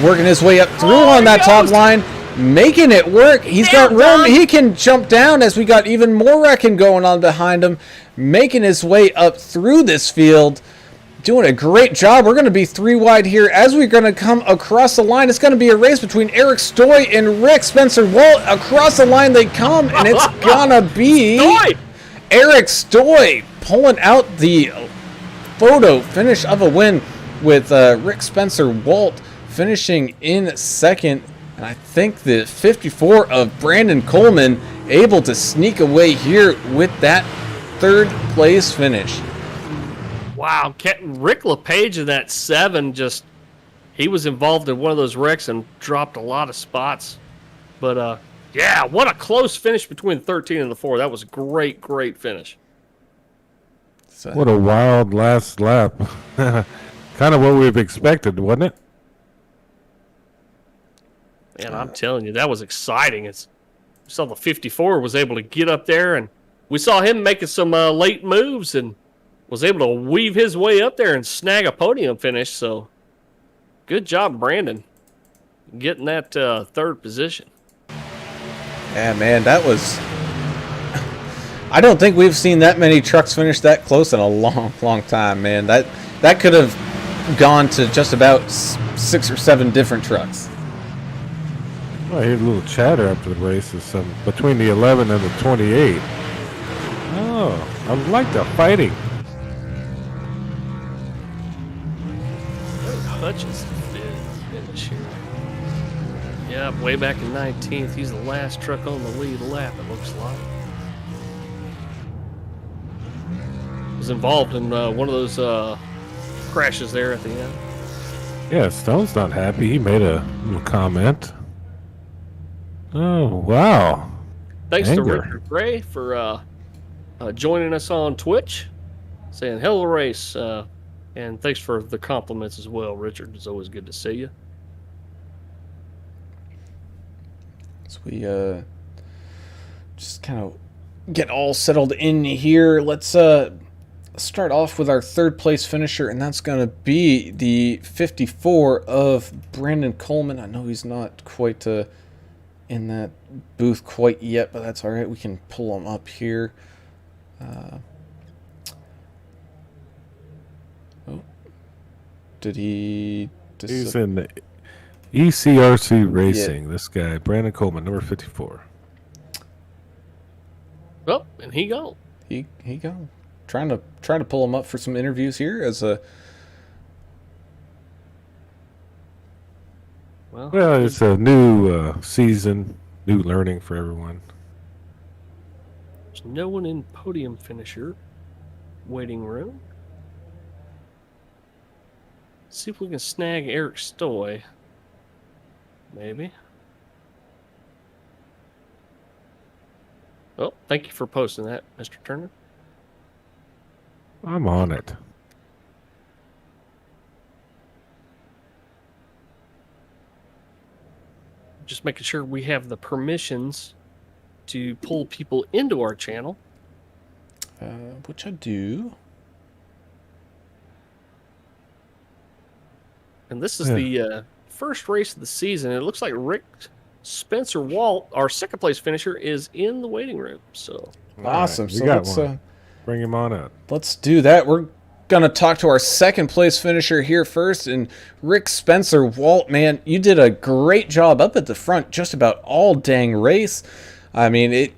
working his way up through on that top line, making it work. He's got room. He can jump down as we got even more wrecking going on behind him, making his way up through this field. Doing a great job. We're going to be 3 wide here as we're going to come across the line. It's going to be a race between Eric Stoy and Rick Spencer-Walt. Across the line they come, and it's going to be Eric Stoy pulling out the photo finish of a win with Rick Spencer-Walt finishing in second. And I think the 54 of Brandon Coleman able to sneak away here with that third place finish. Wow, Rick LePage in that 7 he was involved in one of those wrecks and dropped a lot of spots. But, yeah, what a close finish between the 13 and the 4. That was a great, great finish. What a wild last lap. Kind of what we've expected, wasn't it? Man, I'm telling you, that was exciting. We saw the 54 was able to get up there, and we saw him making some late moves and was able to weave his way up there and snag a podium finish. So, good job, Brandon, getting that third position. Yeah, man, that was... I don't think we've seen that many trucks finish that close in a long, long time, man. That could have gone to just about 6 or 7 different trucks. Well, I hear a little chatter after the race is between the 11 and the 28. Oh, I like the fighting. Hutchins finish here. Yeah, way back in 19th. He's the last truck on the lead lap, it looks like. Was involved in one of those crashes there at the end. Yeah, Stone's not happy. He made a little comment. Oh, wow. Thanks Anger. to Richard Gray for joining us on Twitch, saying hello race, and thanks for the compliments as well, Richard. It's always good to see you. So we just kind of get all settled in here. Let's start off with our third place finisher, and that's going to be the 54 of Brandon Coleman. I know he's not quite in that booth quite yet, but that's all right. We can pull him up here. Did he... He's in the ECRC Racing, this guy, Brandon Coleman, number 54. Oh, and he gone. He gone. Trying to pull him up for some interviews here as a... Well, it's a new season, new learning for everyone. There's no one in podium finisher waiting room. See if we can snag Eric Stoy. Maybe. Oh, thank you for posting that, Mr. Turner. I'm on it. Just making sure we have the permissions to pull people into our channel. Which I do. And this is the first race of the season. It looks like Rick Spencer-Walt, our second place finisher, is in the waiting room. So awesome. Right, so got let's one. Bring him on up. let's do that. We're gonna talk to our second place finisher here first, and Rick Spencer-Walt. Man, you did a great job up at the front just about all dang race. I mean,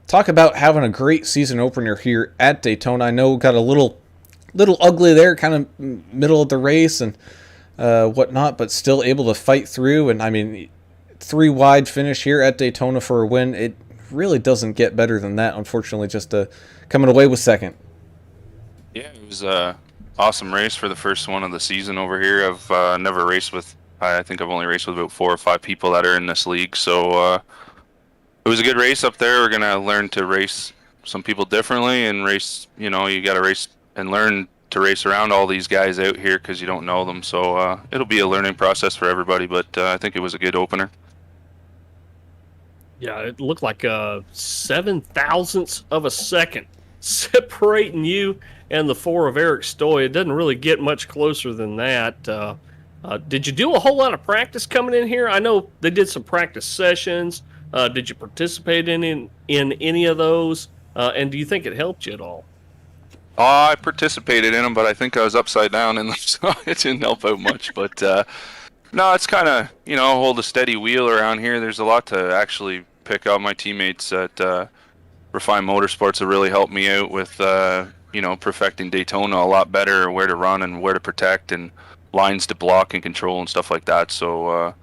talk about having a great season opener here at Daytona. I know got a little ugly there, kind of middle of the race and whatnot, but still able to fight through. And I mean, 3 wide finish here at Daytona for a win. It really doesn't get better than that, unfortunately, just coming away with second. Yeah, it was a awesome race for the first one of the season over here. I've never raced with, I think I've only raced with about 4 or 5 people that are in this league. So it was a good race up there. We're going to learn to race some people differently and race, you got to race and learn to race around all these guys out here because you don't know them. So it'll be a learning process for everybody, but I think it was a good opener. Yeah, it looked like 7 thousandths of a second separating you and the 4 of Eric Stoy. It doesn't really get much closer than that. Did you do a whole lot of practice coming in here? I know they did some practice sessions. Did you participate in any of those? And do you think it helped you at all? I participated in them, but I think I was upside down in them, so it didn't help out much. But no, it's kind of, hold a steady wheel around here. There's a lot to actually pick up. My teammates at Refined Motorsports have really helped me out with, perfecting Daytona a lot better, where to run and where to protect and lines to block and control and stuff like that. So,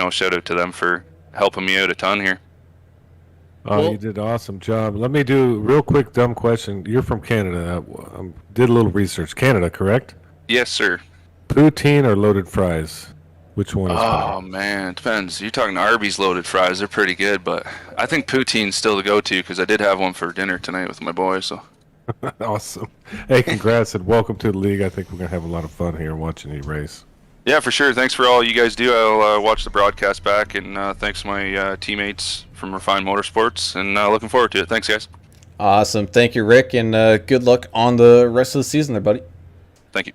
shout out to them for helping me out a ton here. You did an awesome job. Let me do a real quick dumb question. You're from Canada. Did a little research. Canada, correct? Yes, sir. Poutine or loaded fries? Which one is better? Man, it depends. You're talking Arby's loaded fries. They're pretty good, but I think poutine's still the go-to because I did have one for dinner tonight with my boys. So. Awesome. Hey, congrats and welcome to the league. I think we're going to have a lot of fun here watching you race. Yeah, for sure. Thanks for all you guys do. I'll watch the broadcast back, and thanks to my teammates from Refined Motorsports, and looking forward to it. Thanks, guys. Awesome. Thank you, Rick, and good luck on the rest of the season there, buddy. Thank you.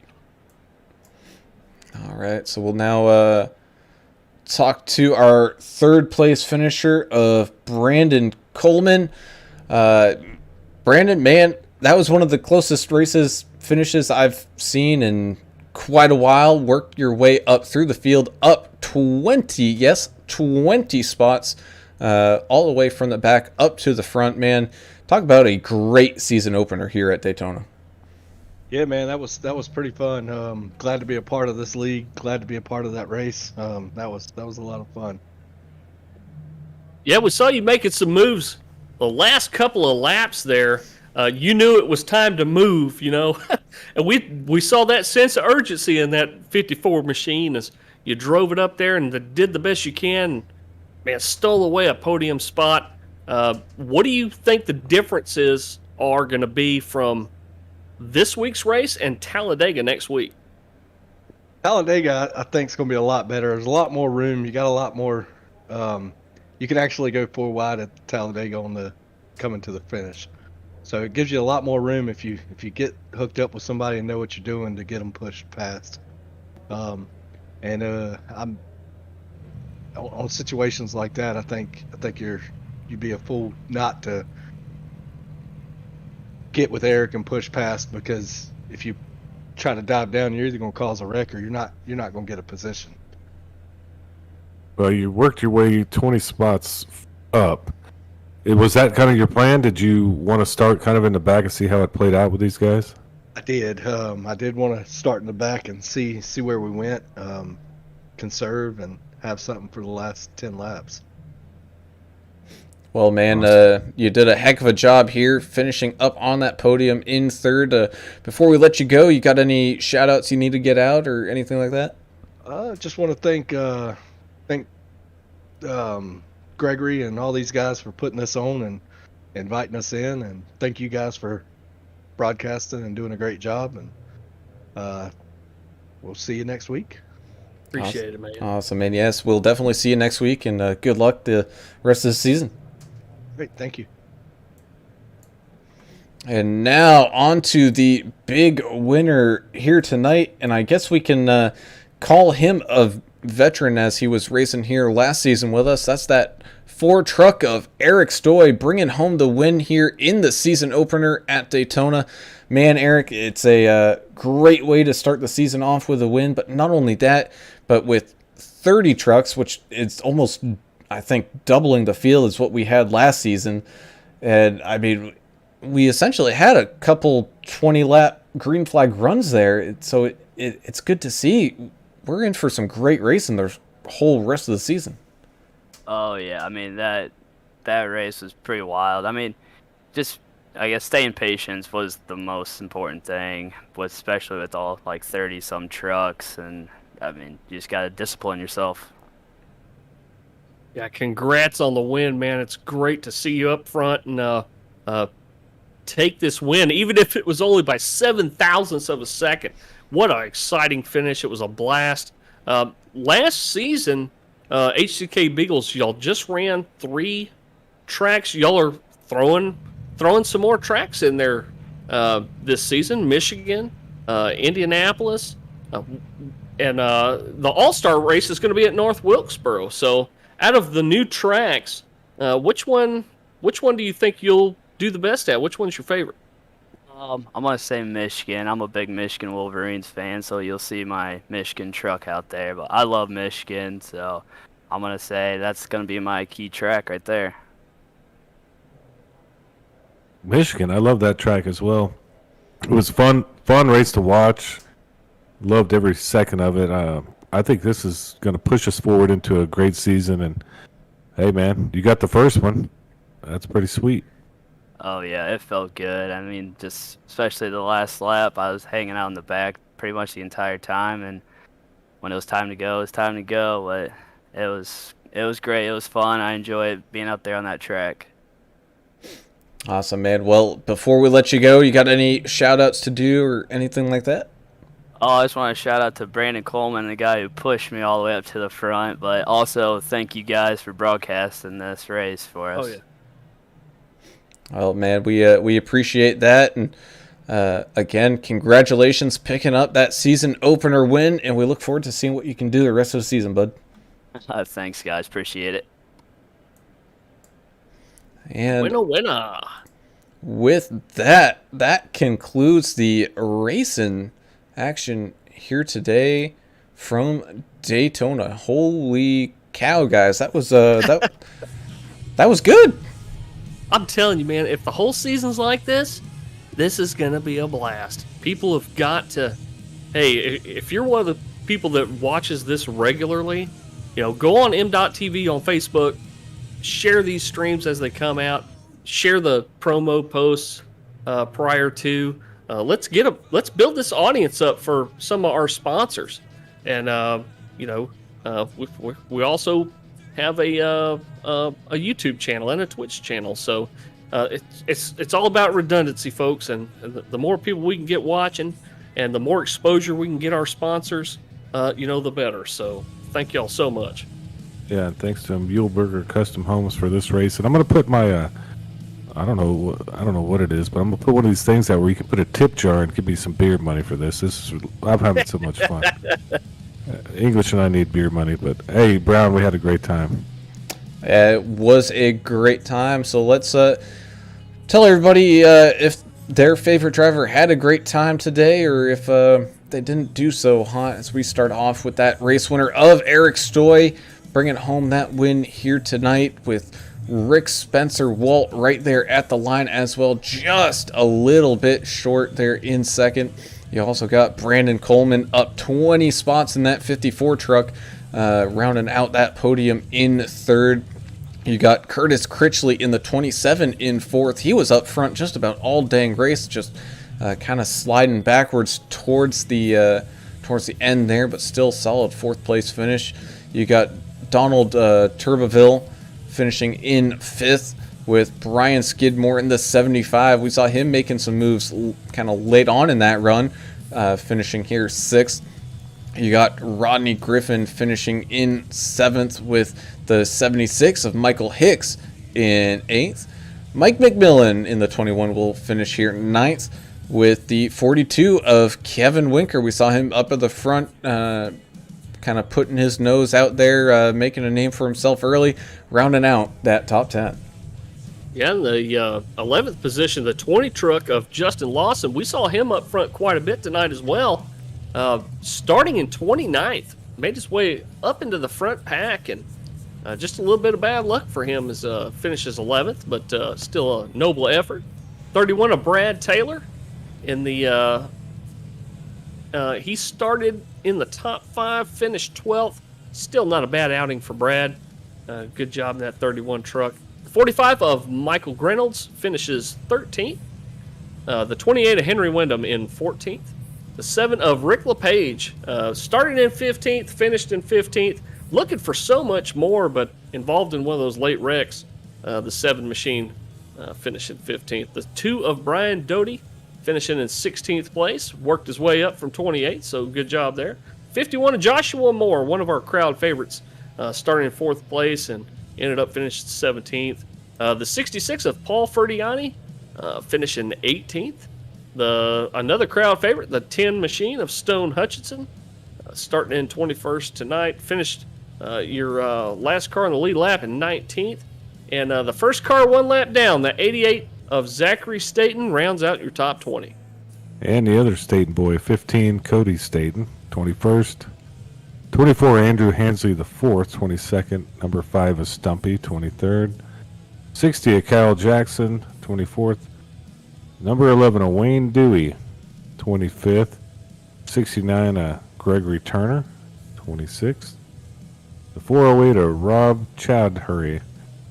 All right, so we'll now talk to our third place finisher of Brandon Coleman. Brandon, man, that was one of the closest finishes I've seen in quite a while. Worked your way up through the field, up 20 spots, all the way from the back up to the front, man. Talk about a great season opener here at Daytona. Yeah, man, that was pretty fun. Glad to be a part of this league. Glad to be a part of that race. That was a lot of fun. Yeah, we saw you making some moves the last couple of laps there. You knew it was time to move, and we saw that sense of urgency in that 54 machine as you drove it up there and did the best you can. Man, stole away a podium spot. What do you think the differences are going to be from this week's race and Talladega next week? Talladega, I think, is going to be a lot better. There's a lot more room. You got a lot more. You can actually go 4 wide at Talladega coming to the finish. So it gives you a lot more room if you get hooked up with somebody and know what you're doing to get them pushed past. I'm on situations like that. I think you'd be a fool not to get with Eric and push past, because if you try to dive down, you're either going to cause a wreck or you're not going to get a position. Well, you worked your way 20 spots up. Was that kind of your plan? Did you want to start kind of in the back and see how it played out with these guys? I did. I did want to start in the back and see where we went, conserve and have something for the last 10 laps. Well, man, you did a heck of a job here, finishing up on that podium in third. Before we let you go, you got any shout-outs you need to get out or anything like that? Just want to thank Gregory and all these guys for putting this on and inviting us in, and thank you guys for broadcasting and doing a great job, and we'll see you next week. Appreciate it, man. Awesome, man. Yes, we'll definitely see you next week, and good luck the rest of the season. Great, thank you. And now on to the big winner here tonight, and I guess we can call him a veteran as he was racing here last season with us. That's that Ford truck of Eric Stoy bringing home the win here in the season opener at Daytona. Man, Eric, it's a great way to start the season off with a win, but not only that, but with 30 trucks, which is almost, I think, doubling the field is what we had last season. And I mean, we essentially had a couple 20-lap green flag runs there, so it's good to see. We're in for some great racing the whole rest of the season. Oh yeah, I mean that race was pretty wild. I mean, just I guess staying patient was the most important thing, especially with all like 30 some trucks, and I mean you just gotta discipline yourself. Yeah, congrats on the win, man. It's great to see you up front and take this win, even if it was only by 7 thousandths of a second. What an exciting finish. It was a blast. Last season, HCK Beagles, y'all just ran 3 tracks y'all are throwing some more tracks in there this season. Michigan, Indianapolis, and the All-Star race is going to be at North Wilkesboro. So out of the new tracks, which one do you think you'll do the best at? Which one's your favorite? I'm gonna say Michigan. I'm a big Michigan Wolverines fan, so you'll see my Michigan truck out there. But I love Michigan, so I'm gonna say that's gonna be my key track right there. Michigan, I love that track as well. It was fun race to watch. Loved every second of it. I think this is going to push us forward into a great season. And hey, man, you got the first one. That's pretty sweet. Oh yeah, it felt good. I mean, just especially the last lap, I was hanging out in the back pretty much the entire time, and when it was time to go, it was time to go. But it was great. It was fun. I enjoyed being up there on that track. Awesome, man. Well, before we let you go, you got any shout-outs to do or anything like that? Oh, I just want to shout out to Brandon Coleman, the guy who pushed me all the way up to the front, but also thank you guys for broadcasting this race for us. Oh, yeah. Well, man, we appreciate that, and again, congratulations picking up that season opener win, and we look forward to seeing what you can do the rest of the season, bud. Thanks, guys. Appreciate it. And Winner. with that concludes the racing action here today from Daytona. Holy cow, guys! That was that was good. I'm telling you, man, if the whole season's like this is going to be a blast. People have got to, hey, if you're one of the people that watches this regularly, go on m.tv on Facebook, share these streams as they come out, share the promo posts prior to. Let's build this audience up for some of our sponsors. And, we also have a YouTube channel and a Twitch channel. So it's all about redundancy, folks. And the more people we can get watching and the more exposure we can get our sponsors, the better. So thank y'all so much. Yeah, and thanks to Muehlberger Custom Homes for this race. And I'm going to put my, I don't know what it is, but I'm going to put one of these things out where you can put a tip jar and give me some beer money for this. I'm having so much fun. English and I need beer money, but hey, Brown, we had a great time. It was a great time. So let's tell everybody if their favorite driver had a great time today, or if they didn't do so, as we start off with that race winner of Eric Stoy, bringing home that win here tonight with Rick Spencer Walt right there at the line as well, just a little bit short there in second. You also got Brandon Coleman up 20 spots in that 54 truck, rounding out that podium in third. You got Curtis Critchley in the 27 in fourth. He was up front just about all dang race, just kind of sliding backwards towards the end there, but still solid fourth place finish. You got Donald Turbeville finishing in fifth with Brian Skidmore in the 75. We saw him making some moves kind of late on in that run, finishing here sixth. You got Rodney Griffin finishing in seventh with the 76 of Michael Hicks in eighth. Mike McMillan in the 21 will finish here ninth with the 42 of Kevin Winker. We saw him up at the front, kind of putting his nose out there, making a name for himself early, rounding out that top 10. Yeah, in the 11th position, the 20 truck of Justin Lawson. We saw him up front quite a bit tonight as well. Starting in 29th, made his way up into the front pack, and just a little bit of bad luck for him as finishes 11th, but still a noble effort. 31 of Brad Taylor in the he started in the top 5, finished 12th. Still not a bad outing for Brad. Good job in that 31 truck. 45 of Michael Reynolds finishes 13th. The 28 of Henry Wyndham in 14th. The 7 of Rick LePage started in 15th, finished in 15th. Looking for so much more, but involved in one of those late wrecks. The 7 machine finishing 15th. The 2 of Brian Doty finishing in 16th place. Worked his way up from 28th, so good job there. 51 of Joshua Moore, one of our crowd favorites, starting in 4th place and ended up finishing 17th. The 66 of Paul Ferdiani, finishing 18th. Another crowd favorite, the 10 machine of Stone Hutchinson, starting in 21st tonight. Finished your last car on the lead lap in 19th. And the first car one lap down, the 88 of Zachary Staten, rounds out your top 20. And the other Staten boy, 15, Cody Staten, 21st. 24, Andrew Hansley the 4th, 22nd. Number 5 is Stumpy, 23rd. 60, Kyle Jackson, 24th. Number 11, Wayne Dewey, 25th. 69, Gregory Turner, 26th. The 408, Rob Chowdhury,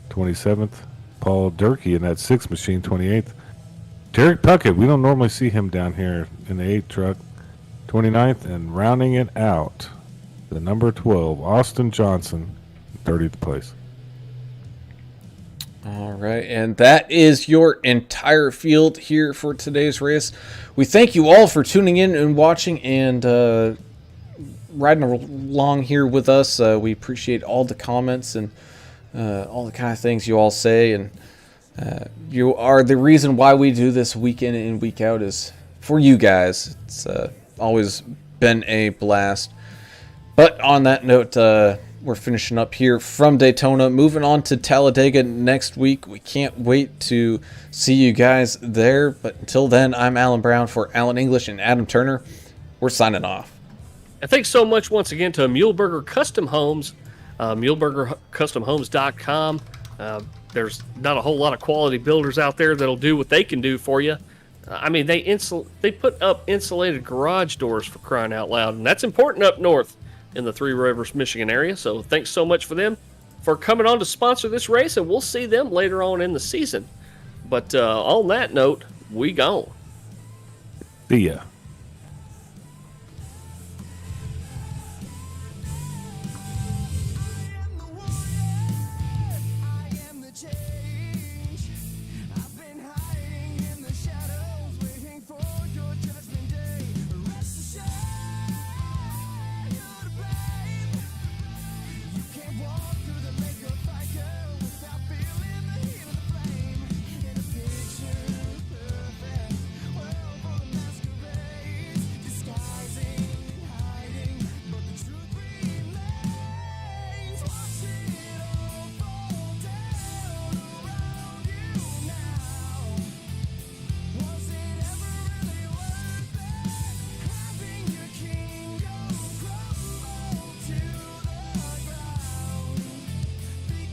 27th. Paul Durkee in that 6 machine, 28th. Derek Puckett, we don't normally see him down here in the 8 truck, 29th. And rounding it out, the number 12, Austin Johnson, 30th place. All right, and that is your entire field here for today's race. We thank you all for tuning in and watching and riding along here with us. We appreciate all the comments and all the kind of things you all say, and you are the reason why we do this week in and week out is for you guys. It's always been a blast. But on that note, we're finishing up here from Daytona, moving on to Talladega next week. We can't wait to see you guys there. But until then, I'm Alan Brown for Alan English and Adam Turner. We're signing off. And thanks so much once again to Muehlberger Custom Homes, MuehlbergerCustomHomes.com. There's not a whole lot of quality builders out there that'll do what they can do for you. I mean, they put up insulated garage doors, for crying out loud, and that's important up north in the Three Rivers, Michigan area. So thanks so much for them for coming on to sponsor this race, and we'll see them later on in the season. But on that note, we gone. See ya.